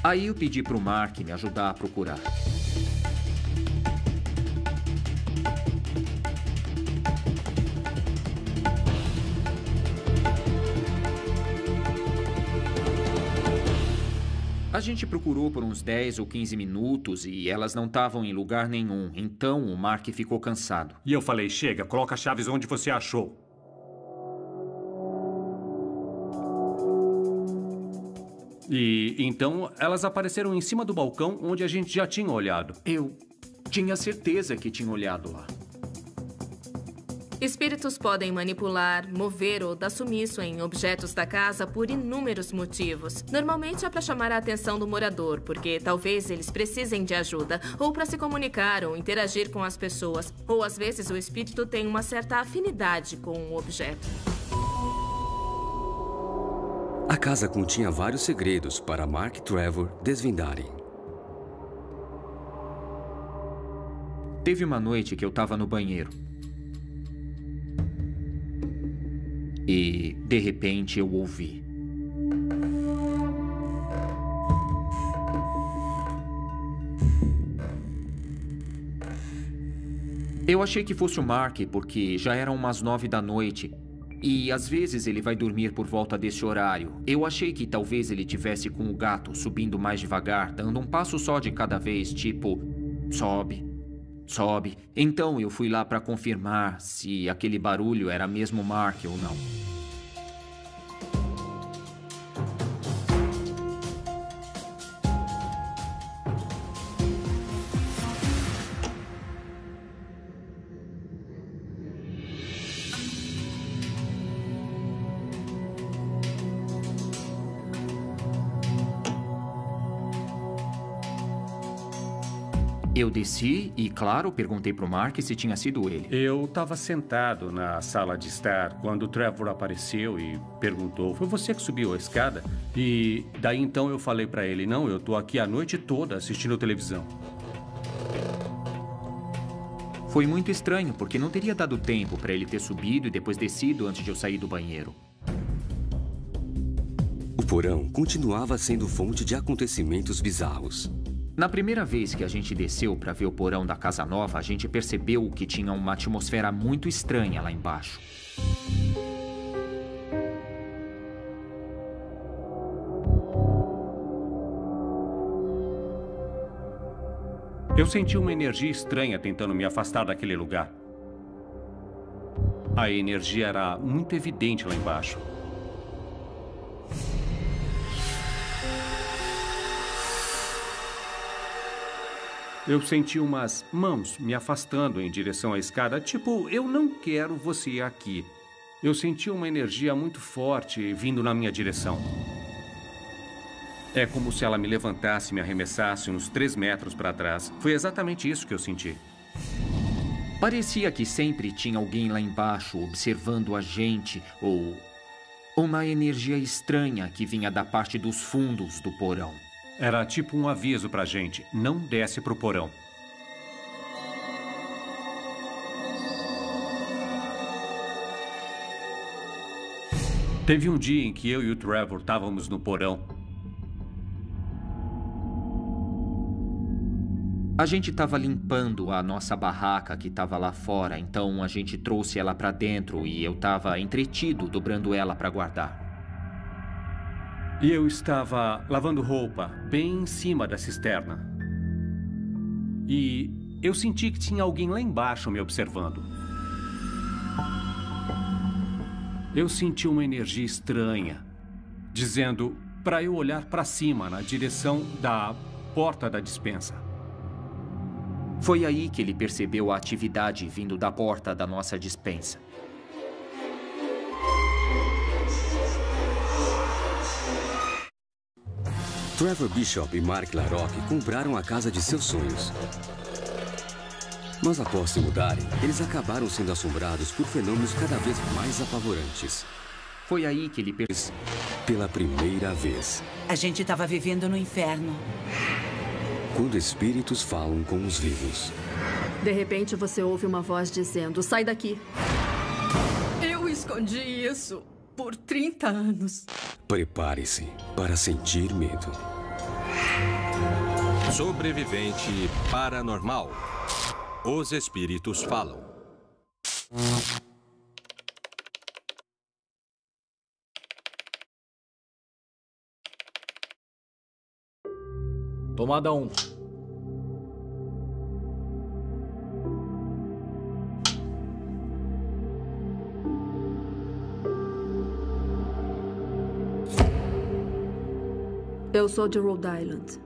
Aí eu pedi para o Mark me ajudar a procurar. A gente procurou por uns 10 ou 15 minutos e elas não estavam em lugar nenhum. Então o Mark ficou cansado. E eu falei, chega, coloca as chaves onde você achou. E então elas apareceram em cima do balcão onde a gente já tinha olhado. Eu tinha certeza que tinha olhado lá. Espíritos podem manipular, mover ou dar sumiço em objetos da casa por inúmeros motivos. Normalmente é para chamar a atenção do morador, porque talvez eles precisem de ajuda, ou para se comunicar ou interagir com as pessoas. Ou às vezes o espírito tem uma certa afinidade com o objeto. A casa continha vários segredos para Mark e Trevor desvendarem. Teve uma noite que eu estava no banheiro. E, de repente, eu ouvi. Eu achei que fosse o Mark, porque já eram umas 9 da noite. E às vezes ele vai dormir por volta desse horário. Eu achei que talvez ele tivesse com o gato subindo mais devagar, dando um passo só de cada vez, tipo, sobe, sobe. Então eu fui lá para confirmar se aquele barulho era mesmo o Mark ou não. Eu desci e, claro, perguntei pro Mark se tinha sido ele. Eu estava sentado na sala de estar quando o Trevor apareceu e perguntou, foi você que subiu a escada? E daí então eu falei para ele, não, eu tô aqui a noite toda assistindo televisão. Foi muito estranho, porque não teria dado tempo para ele ter subido e depois descido antes de eu sair do banheiro. O porão continuava sendo fonte de acontecimentos bizarros. Na primeira vez que a gente desceu para ver o porão da casa nova, a gente percebeu que tinha uma atmosfera muito estranha lá embaixo. Eu senti uma energia estranha tentando me afastar daquele lugar. A energia era muito evidente lá embaixo. Eu senti umas mãos me afastando em direção à escada, tipo, eu não quero você aqui. Eu senti uma energia muito forte vindo na minha direção. É como se ela me levantasse e me arremessasse uns 3 metros para trás. Foi exatamente isso que eu senti. Parecia que sempre tinha alguém lá embaixo observando a gente, ou uma energia estranha que vinha da parte dos fundos do porão. Era tipo um aviso pra gente, não desce pro porão. Teve um dia em que eu e o Trevor estávamos no porão. A gente estava limpando a nossa barraca que estava lá fora, então a gente trouxe ela para dentro e eu estava entretido dobrando ela para guardar. E eu estava lavando roupa bem em cima da cisterna. E eu senti que tinha alguém lá embaixo me observando. Eu senti uma energia estranha, dizendo para eu olhar para cima, na direção da porta da despensa. Foi aí que ele percebeu a atividade vindo da porta da nossa despensa. Trevor Bishop e Mark LaRocque compraram a casa de seus sonhos. Mas após se mudarem, eles acabaram sendo assombrados por fenômenos cada vez mais apavorantes. Foi aí que ele pela primeira vez. A gente estava vivendo no inferno. Quando espíritos falam com os vivos. De repente você ouve uma voz dizendo, sai daqui. Eu escondi isso por 30 anos. Prepare-se para sentir medo. Sobrevivente paranormal. Os espíritos falam. Tomada 1. Eu sou de Rhode Island.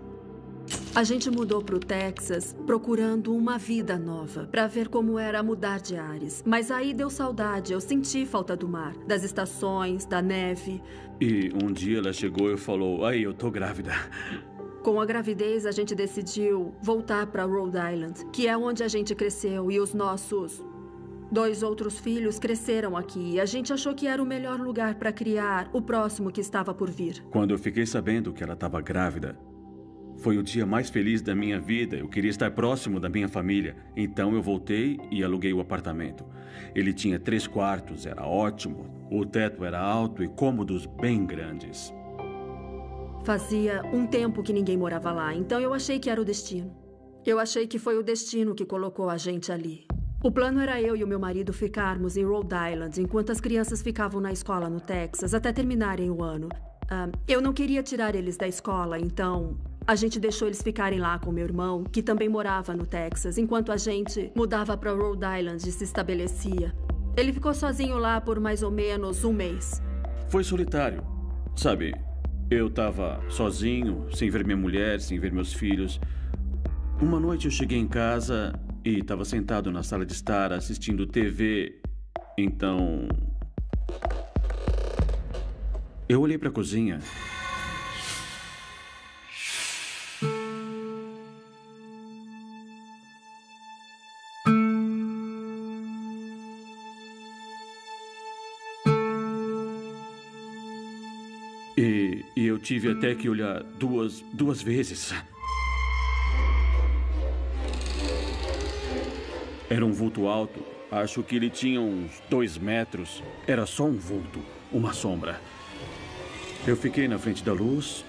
A gente mudou para o Texas procurando uma vida nova, para ver como era mudar de ares. Mas aí deu saudade, eu senti falta do mar, das estações, da neve. E um dia ela chegou e falou, aí, eu tô grávida. Com a gravidez, a gente decidiu voltar para Rhode Island, que é onde a gente cresceu, e os nossos 2 outros filhos cresceram aqui. E a gente achou que era o melhor lugar para criar o próximo que estava por vir. Quando eu fiquei sabendo que ela estava grávida, foi o dia mais feliz da minha vida. Eu queria estar próximo da minha família. Então eu voltei e aluguei o apartamento. Ele tinha 3 quartos, era ótimo. O teto era alto e cômodos bem grandes. Fazia um tempo que ninguém morava lá, então eu achei que era o destino. Eu achei que foi o destino que colocou a gente ali. O plano era eu e o meu marido ficarmos em Rhode Island enquanto as crianças ficavam na escola no Texas até terminarem o ano. Eu não queria tirar eles da escola, então a gente deixou eles ficarem lá com meu irmão, que também morava no Texas, enquanto a gente mudava para Rhode Island e se estabelecia. Ele ficou sozinho lá por mais ou menos um mês. Foi solitário. Sabe, eu estava sozinho, sem ver minha mulher, sem ver meus filhos. Uma noite eu cheguei em casa e estava sentado na sala de estar assistindo TV. Então, eu olhei para a cozinha. E eu tive até que olhar duas vezes. Era um vulto alto. Acho que ele tinha uns 2 metros. Era só um vulto, uma sombra. Eu fiquei na frente da luz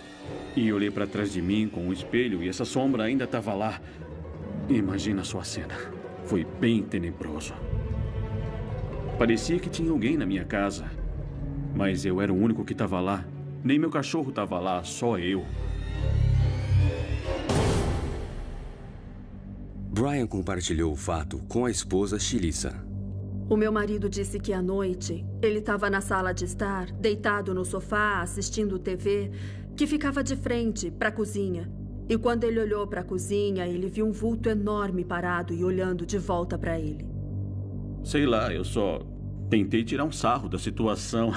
e olhei para trás de mim com um espelho e essa sombra ainda estava lá. Imagina só a cena. Foi bem tenebroso. Parecia que tinha alguém na minha casa, mas eu era o único que estava lá. Nem meu cachorro estava lá, só eu. Brian compartilhou o fato com a esposa Shelissa. O meu marido disse que à noite ele estava na sala de estar, deitado no sofá, assistindo TV, que ficava de frente para a cozinha. E quando ele olhou para a cozinha, ele viu um vulto enorme parado e olhando de volta para ele. Sei lá, eu só tentei tirar um sarro da situação.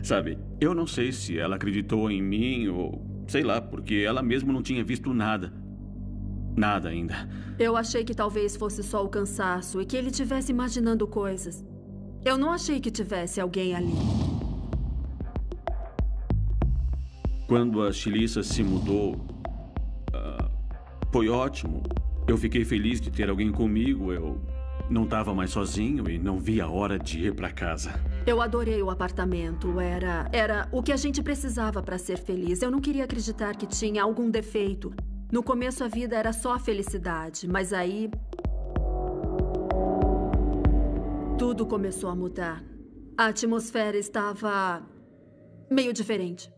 Sabe, eu não sei se ela acreditou em mim ou sei lá, porque ela mesma não tinha visto nada. Nada ainda. Eu achei que talvez fosse só o cansaço e que ele estivesse imaginando coisas. Eu não achei que tivesse alguém ali. Quando a Shelissa se mudou, foi ótimo. Eu fiquei feliz de ter alguém comigo. Eu não estava mais sozinho e não via a hora de ir para casa. Eu adorei o apartamento. Era o que a gente precisava para ser feliz. Eu não queria acreditar que tinha algum defeito. No começo a vida era só felicidade, mas aí tudo começou a mudar. A atmosfera estava meio diferente.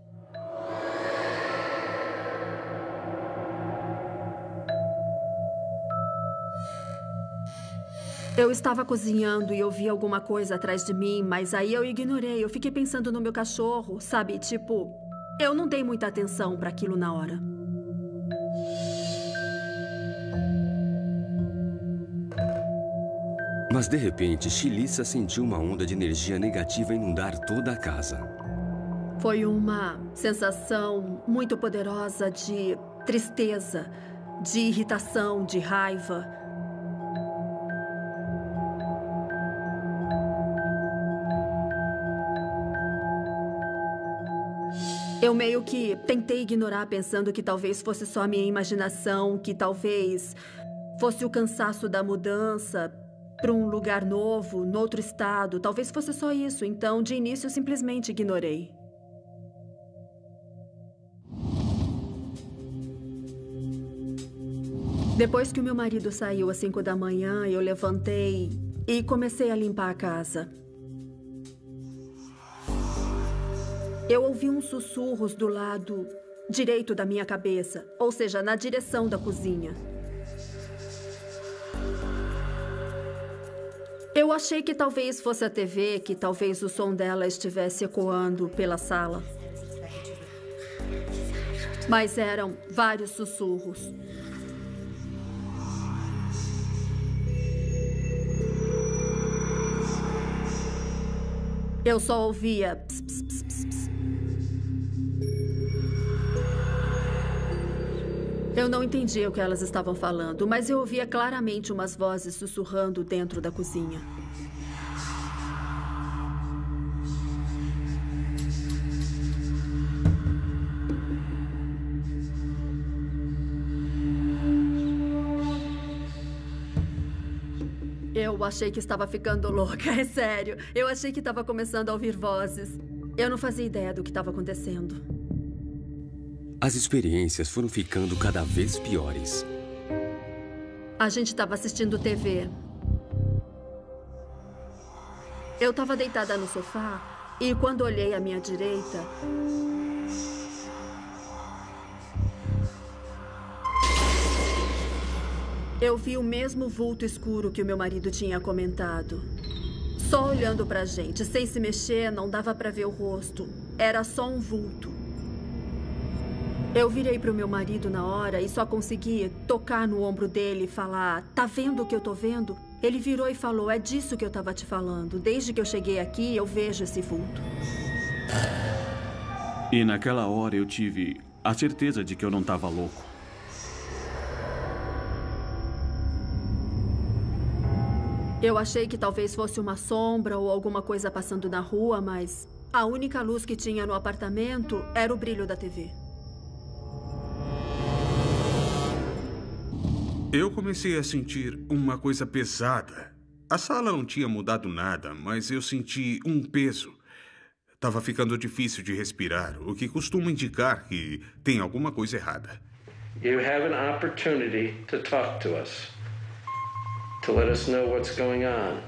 Eu estava cozinhando e ouvi alguma coisa atrás de mim, mas aí eu ignorei. Eu fiquei pensando no meu cachorro, sabe? Tipo, eu não dei muita atenção para aquilo na hora. Mas, de repente, Shelissa sentiu uma onda de energia negativa inundar toda a casa. Foi uma sensação muito poderosa de tristeza, de irritação, de raiva. Eu meio que tentei ignorar, pensando que talvez fosse só a minha imaginação, que talvez fosse o cansaço da mudança para um lugar novo, noutro estado. Talvez fosse só isso. Então, de início, eu simplesmente ignorei. Depois que o meu marido saiu às 5 da manhã, eu levantei e comecei a limpar a casa. Eu ouvi uns sussurros do lado direito da minha cabeça, ou seja, na direção da cozinha. Eu achei que talvez fosse a TV, que talvez o som dela estivesse ecoando pela sala. Mas eram vários sussurros. Eu só ouvia ps, ps, ps, ps, ps. Eu não entendia o que elas estavam falando, mas eu ouvia claramente umas vozes sussurrando dentro da cozinha. Eu achei que estava ficando louca, é sério. Eu achei que estava começando a ouvir vozes. Eu não fazia ideia do que estava acontecendo. As experiências foram ficando cada vez piores. A gente estava assistindo TV. Eu estava deitada no sofá e quando olhei à minha direita... eu vi o mesmo vulto escuro que o meu marido tinha comentado. Só olhando pra gente, sem se mexer, não dava pra ver o rosto. Era só um vulto. Eu virei pro meu marido na hora e só consegui tocar no ombro dele e falar: tá vendo o que eu tô vendo? Ele virou e falou: é disso que eu tava te falando. Desde que eu cheguei aqui, eu vejo esse vulto. E naquela hora eu tive a certeza de que eu não tava louco. Eu achei que talvez fosse uma sombra ou alguma coisa passando na rua, mas a única luz que tinha no apartamento era o brilho da TV. Eu comecei a sentir uma coisa pesada. A sala não tinha mudado nada, mas eu senti um peso. Estava ficando difícil de respirar, o que costuma indicar que tem alguma coisa errada. You have an opportunity to talk to us. To let us know what's going on.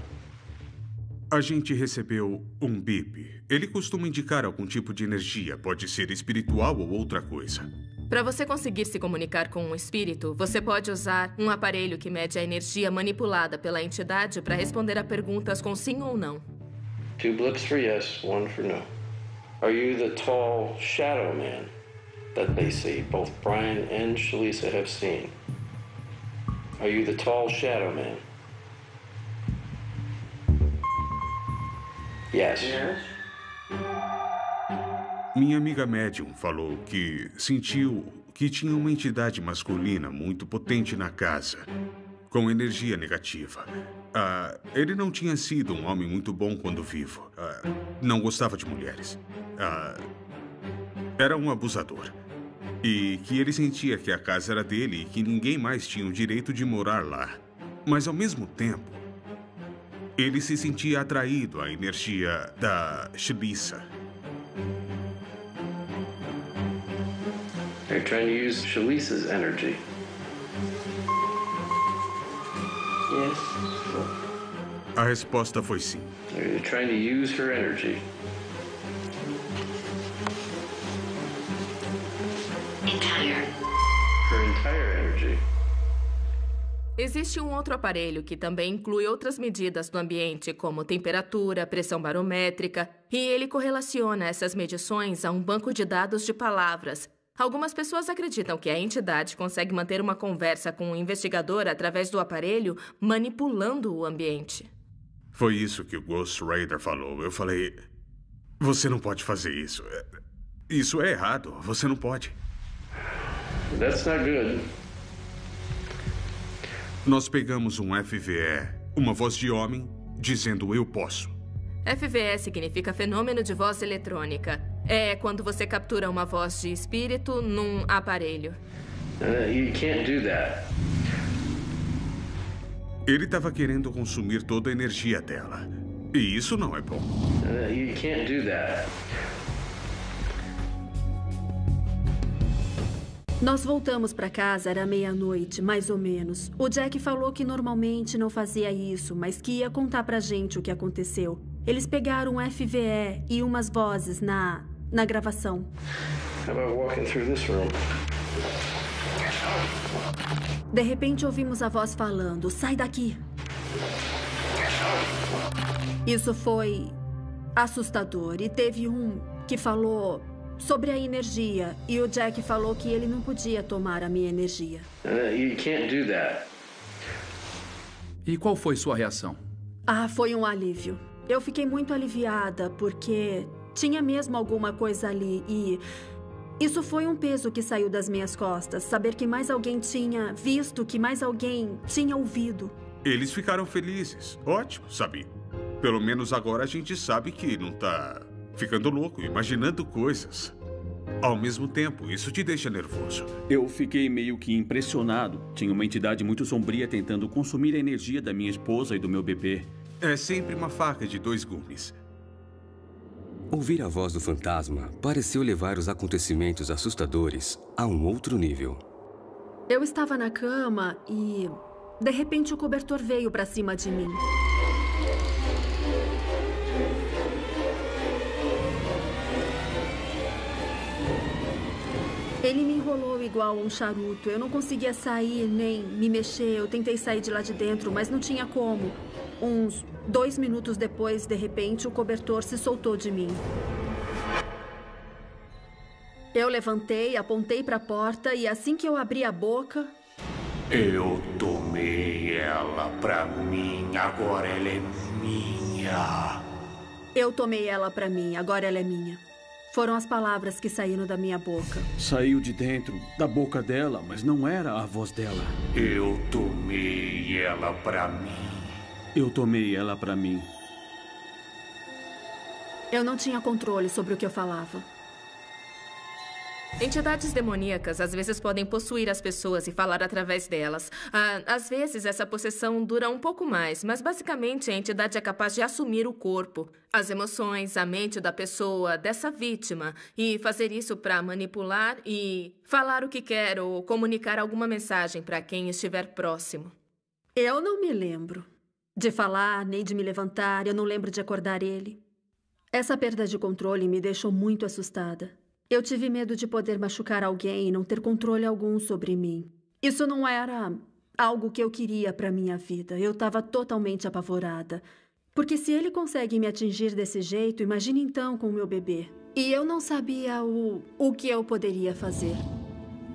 A gente recebeu um bip. Ele costuma indicar algum tipo de energia, pode ser espiritual ou outra coisa. Para você conseguir se comunicar com um espírito, você pode usar um aparelho que mede a energia manipulada pela entidade para responder a perguntas com sim ou não. 2 blips for yes, 1 for no. Are you the tall shadow man that they see? Both Brian and Shalisa have seen. Are you the tall shadow man? Yes. Minha amiga médium falou que sentiu que tinha uma entidade masculina muito potente na casa, com energia negativa. Ele não tinha sido um homem muito bom quando vivo. Não gostava de mulheres. Era um abusador. E que ele sentia que a casa era dele e que ninguém mais tinha o direito de morar lá. Mas, ao mesmo tempo, ele se sentia atraído à energia da Shalisa. They're trying to use Shalisa's energy. Yes. A resposta foi sim. They're trying to use her energy. Her entire energy. Existe um outro aparelho que também inclui outras medidas do ambiente, como temperatura, pressão barométrica, e ele correlaciona essas medições a um banco de dados de palavras. Algumas pessoas acreditam que a entidade consegue manter uma conversa com o investigador através do aparelho, manipulando o ambiente. Foi isso que o Ghost Raider falou. Eu falei: você não pode fazer isso. Isso é errado. Você não pode. That's not good. Nós pegamos um FVE, uma voz de homem, dizendo eu posso. FVE significa fenômeno de voz eletrônica. É quando você captura uma voz de espírito num aparelho. You can't do that. Ele estava querendo consumir toda a energia dela. E isso não é bom. You can't do that. Nós voltamos para casa, era meia-noite, mais ou menos. O Jack falou que normalmente não fazia isso, mas que ia contar pra gente o que aconteceu. Eles pegaram um FVE e umas vozes na gravação. How about walking through this room? De repente ouvimos a voz falando: sai daqui. Isso foi assustador. E teve um que falou sobre a energia. E o Jack falou que ele não podia tomar a minha energia. You can't do that. E qual foi sua reação? Foi um alívio. Eu fiquei muito aliviada porque tinha mesmo alguma coisa ali e isso foi um peso que saiu das minhas costas. Saber que mais alguém tinha visto, que mais alguém tinha ouvido. Eles ficaram felizes. Ótimo, sabe? Pelo menos agora a gente sabe que não tá ficando louco, imaginando coisas. Ao mesmo tempo, isso te deixa nervoso. Eu fiquei meio que impressionado. Tinha uma entidade muito sombria tentando consumir a energia da minha esposa e do meu bebê. É sempre uma faca de 2 gumes. Ouvir a voz do fantasma pareceu levar os acontecimentos assustadores a um outro nível. Eu estava na cama e, de repente, o cobertor veio para cima de mim. Ele me enrolou igual um charuto. Eu não conseguia sair nem me mexer. Eu tentei sair de lá de dentro, mas não tinha como. Uns 2 minutos depois, de repente, o cobertor se soltou de mim. Eu levantei, apontei para a porta e assim que eu abri a boca... Eu tomei ela pra mim, agora ela é minha. Eu tomei ela pra mim, agora ela é minha. Foram as palavras que saíram da minha boca. Saiu de dentro da boca dela, mas não era a voz dela. Eu tomei ela pra mim. Eu tomei ela pra mim. Eu não tinha controle sobre o que eu falava. Entidades demoníacas às vezes podem possuir as pessoas e falar através delas. Às vezes essa possessão dura um pouco mais, mas basicamente a entidade é capaz de assumir o corpo, as emoções, a mente da pessoa, dessa vítima, e fazer isso para manipular e falar o que quer ou comunicar alguma mensagem para quem estiver próximo. Eu não me lembro de falar nem de me levantar, eu não lembro de acordar ele. Essa perda de controle me deixou muito assustada. Eu tive medo de poder machucar alguém e não ter controle algum sobre mim. Isso não era algo que eu queria para minha vida. Eu estava totalmente apavorada. Porque se ele consegue me atingir desse jeito, imagine então com o meu bebê. E eu não sabia o que eu poderia fazer.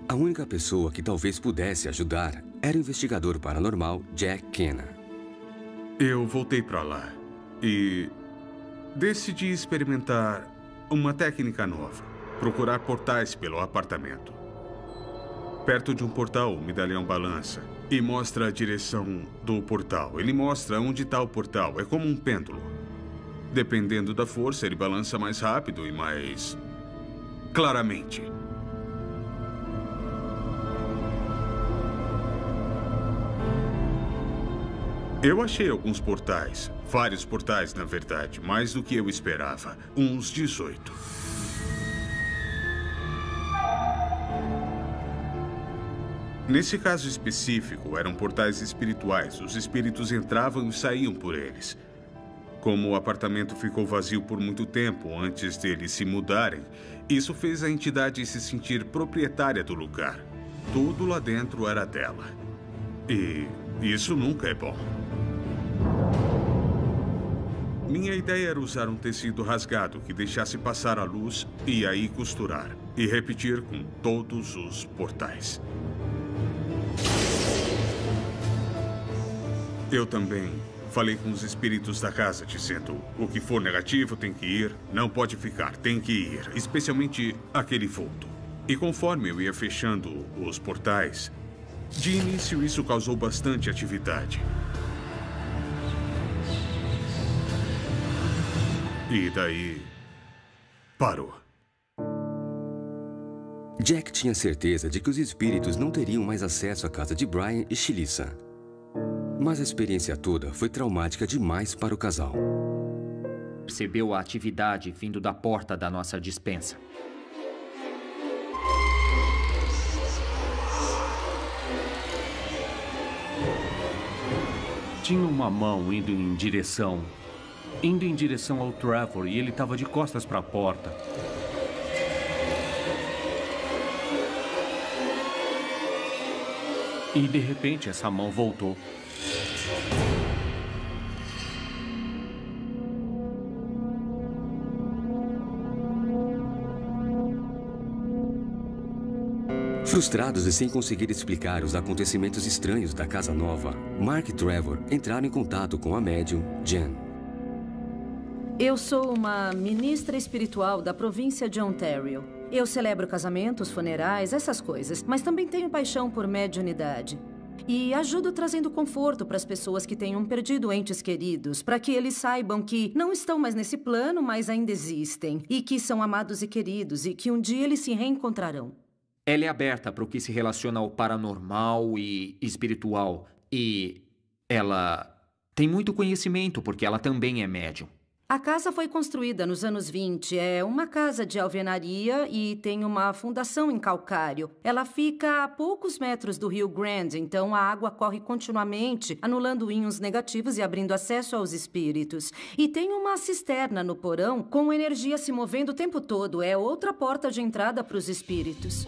A única pessoa que talvez pudesse ajudar era o investigador paranormal Jack Kenna. Eu voltei para lá e decidi experimentar uma técnica nova. Procurar portais pelo apartamento. Perto de um portal, o medalhão balança e mostra a direção do portal. Ele mostra onde está o portal. É como um pêndulo. Dependendo da força, ele balança mais rápido e mais claramente. Eu achei alguns portais. Vários portais, na verdade. Mais do que eu esperava. Uns 18. Nesse caso específico, eram portais espirituais. Os espíritos entravam e saíam por eles. Como o apartamento ficou vazio por muito tempo antes deles se mudarem, isso fez a entidade se sentir proprietária do lugar. Tudo lá dentro era dela. E isso nunca é bom. Minha ideia era usar um tecido rasgado que deixasse passar a luz e aí costurar. E repetir com todos os portais. Eu também falei com os espíritos da casa, dizendo: o que for negativo tem que ir, não pode ficar, tem que ir, especialmente aquele vulto. E conforme eu ia fechando os portais, de início isso causou bastante atividade. E daí, parou. Jack tinha certeza de que os espíritos não teriam mais acesso à casa de Brian e Shelissa. Mas a experiência toda foi traumática demais para o casal. Percebeu a atividade vindo da porta da nossa despensa. Tinha uma mão indo em direção ao Trevor e ele estava de costas para a porta. E de repente essa mão voltou. Frustrados e sem conseguir explicar os acontecimentos estranhos da casa nova, Mark e Trevor entraram em contato com a médium Jen. Eu sou uma ministra espiritual da província de Ontario. Eu celebro casamentos, funerais, essas coisas, mas também tenho paixão por mediunidade. E ajudo trazendo conforto para as pessoas que tenham perdido entes queridos, para que eles saibam que não estão mais nesse plano, mas ainda existem, e que são amados e queridos, e que um dia eles se reencontrarão. Ela é aberta para o que se relaciona ao paranormal e espiritual. E ela tem muito conhecimento, porque ela também é médium. A casa foi construída nos anos 20. É uma casa de alvenaria e tem uma fundação em calcário. Ela fica a poucos metros do Rio Grande, então a água corre continuamente, anulando íons negativos e abrindo acesso aos espíritos. E tem uma cisterna no porão com energia se movendo o tempo todo. É outra porta de entrada para os espíritos.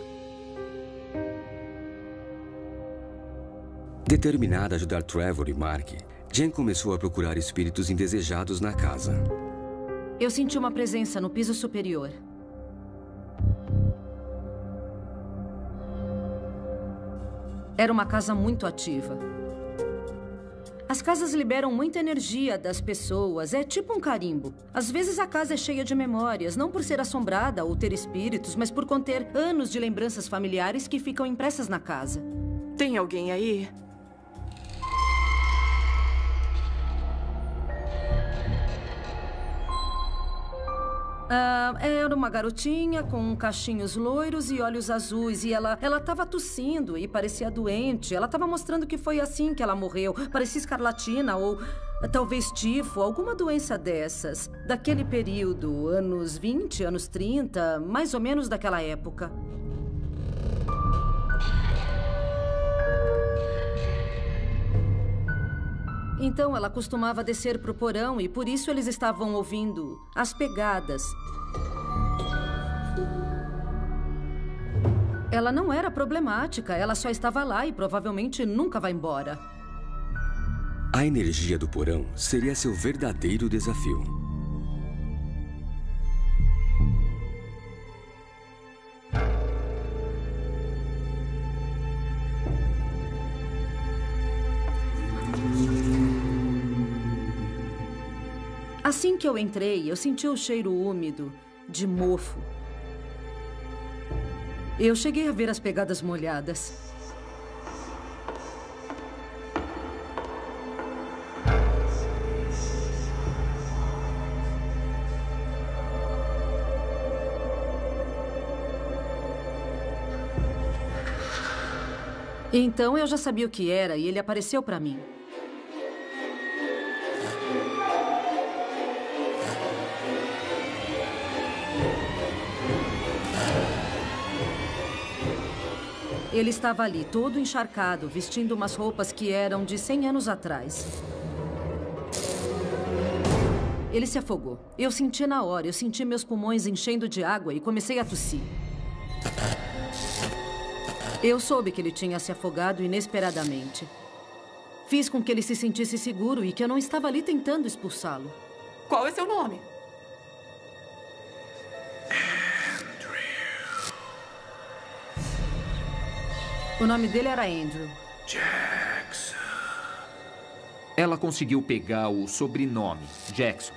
Determinada a ajudar Trevor e Mark, Jen começou a procurar espíritos indesejados na casa. Eu senti uma presença no piso superior. Era uma casa muito ativa. As casas liberam muita energia das pessoas, é tipo um carimbo. Às vezes a casa é cheia de memórias, não por ser assombrada ou ter espíritos, mas por conter anos de lembranças familiares que ficam impressas na casa. Tem alguém aí? Era uma garotinha com cachinhos loiros e olhos azuis. E ela estava tossindo e parecia doente. Ela estava mostrando que foi assim que ela morreu. Parecia escarlatina ou talvez tifo, alguma doença dessas. Daquele período, anos 20, anos 30, mais ou menos daquela época. Então ela costumava descer para o porão e por isso eles estavam ouvindo as pegadas. Ela não era problemática, ela só estava lá e provavelmente nunca vai embora. A energia do porão seria seu verdadeiro desafio. Assim que eu entrei, eu senti o cheiro úmido de mofo. Eu cheguei a ver as pegadas molhadas. Então eu já sabia o que era e ele apareceu para mim. Ele estava ali, todo encharcado, vestindo umas roupas que eram de 100 anos atrás. Ele se afogou. Eu senti na hora, eu senti meus pulmões enchendo de água e comecei a tossir. Eu soube que ele tinha se afogado inesperadamente. Fiz com que ele se sentisse seguro e que eu não estava ali tentando expulsá-lo. Qual é seu nome? O nome dele era Andrew. Jackson. Ela conseguiu pegar o sobrenome, Jackson.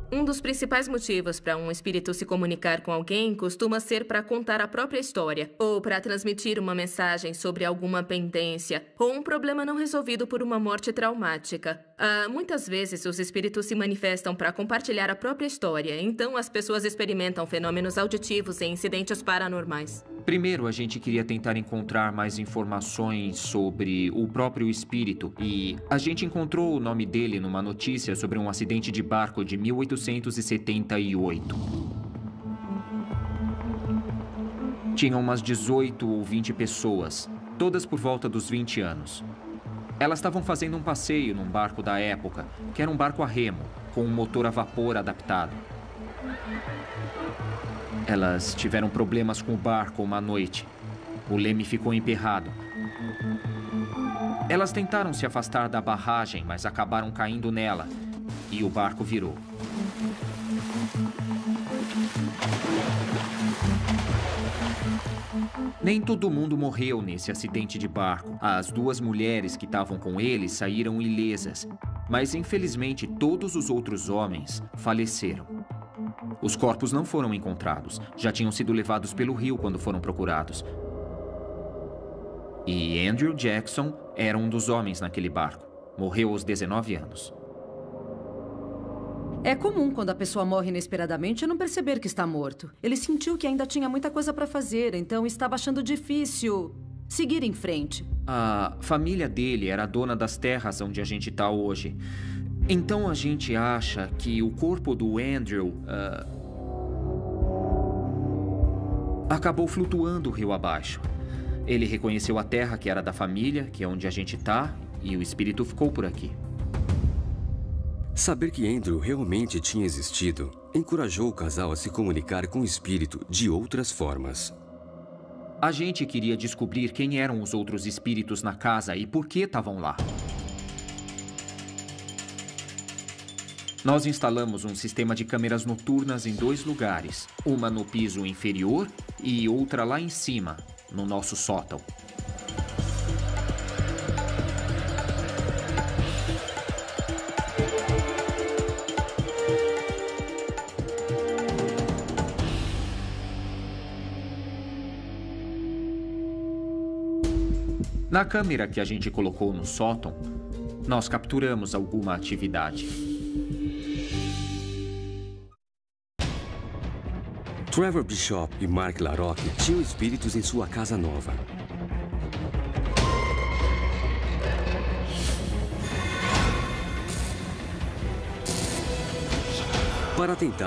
Um dos principais motivos para um espírito se comunicar com alguém costuma ser para contar a própria história, ou para transmitir uma mensagem sobre alguma pendência, ou um problema não resolvido por uma morte traumática. Muitas vezes, os espíritos se manifestam para compartilhar a própria história, então as pessoas experimentam fenômenos auditivos e incidentes paranormais. Primeiro, a gente queria tentar encontrar mais informações sobre o próprio espírito e a gente encontrou o nome dele numa notícia sobre um acidente de barco de 1878. Tinham umas 18 ou 20 pessoas, todas por volta dos 20 anos. Elas estavam fazendo um passeio num barco da época, que era um barco a remo, com um motor a vapor adaptado. Elas tiveram problemas com o barco uma noite. O leme ficou emperrado. Elas tentaram se afastar da barragem, mas acabaram caindo nela. E o barco virou. Nem todo mundo morreu nesse acidente de barco. As duas mulheres que estavam com eles saíram ilesas. Mas, infelizmente, todos os outros homens faleceram. Os corpos não foram encontrados. Já tinham sido levados pelo rio quando foram procurados. E Andrew Jackson era um dos homens naquele barco. Morreu aos 19 anos. É comum quando a pessoa morre inesperadamente não perceber que está morto. Ele sentiu que ainda tinha muita coisa para fazer, então estava achando difícil seguir em frente. A família dele era dona das terras onde a gente está hoje. Então a gente acha que o corpo do Andrew acabou flutuando o rio abaixo. Ele reconheceu a terra que era da família, que é onde a gente está, e o espírito ficou por aqui. Saber que Andrew realmente tinha existido encorajou o casal a se comunicar com o espírito de outras formas. A gente queria descobrir quem eram os outros espíritos na casa e por que estavam lá. Nós instalamos um sistema de câmeras noturnas em 2 lugares. Uma no piso inferior e outra lá em cima, no nosso sótão. Na câmera que a gente colocou no sótão, nós capturamos alguma atividade. Trevor Bishop e Mark LaRocque tinham espíritos em sua casa nova. Para tentar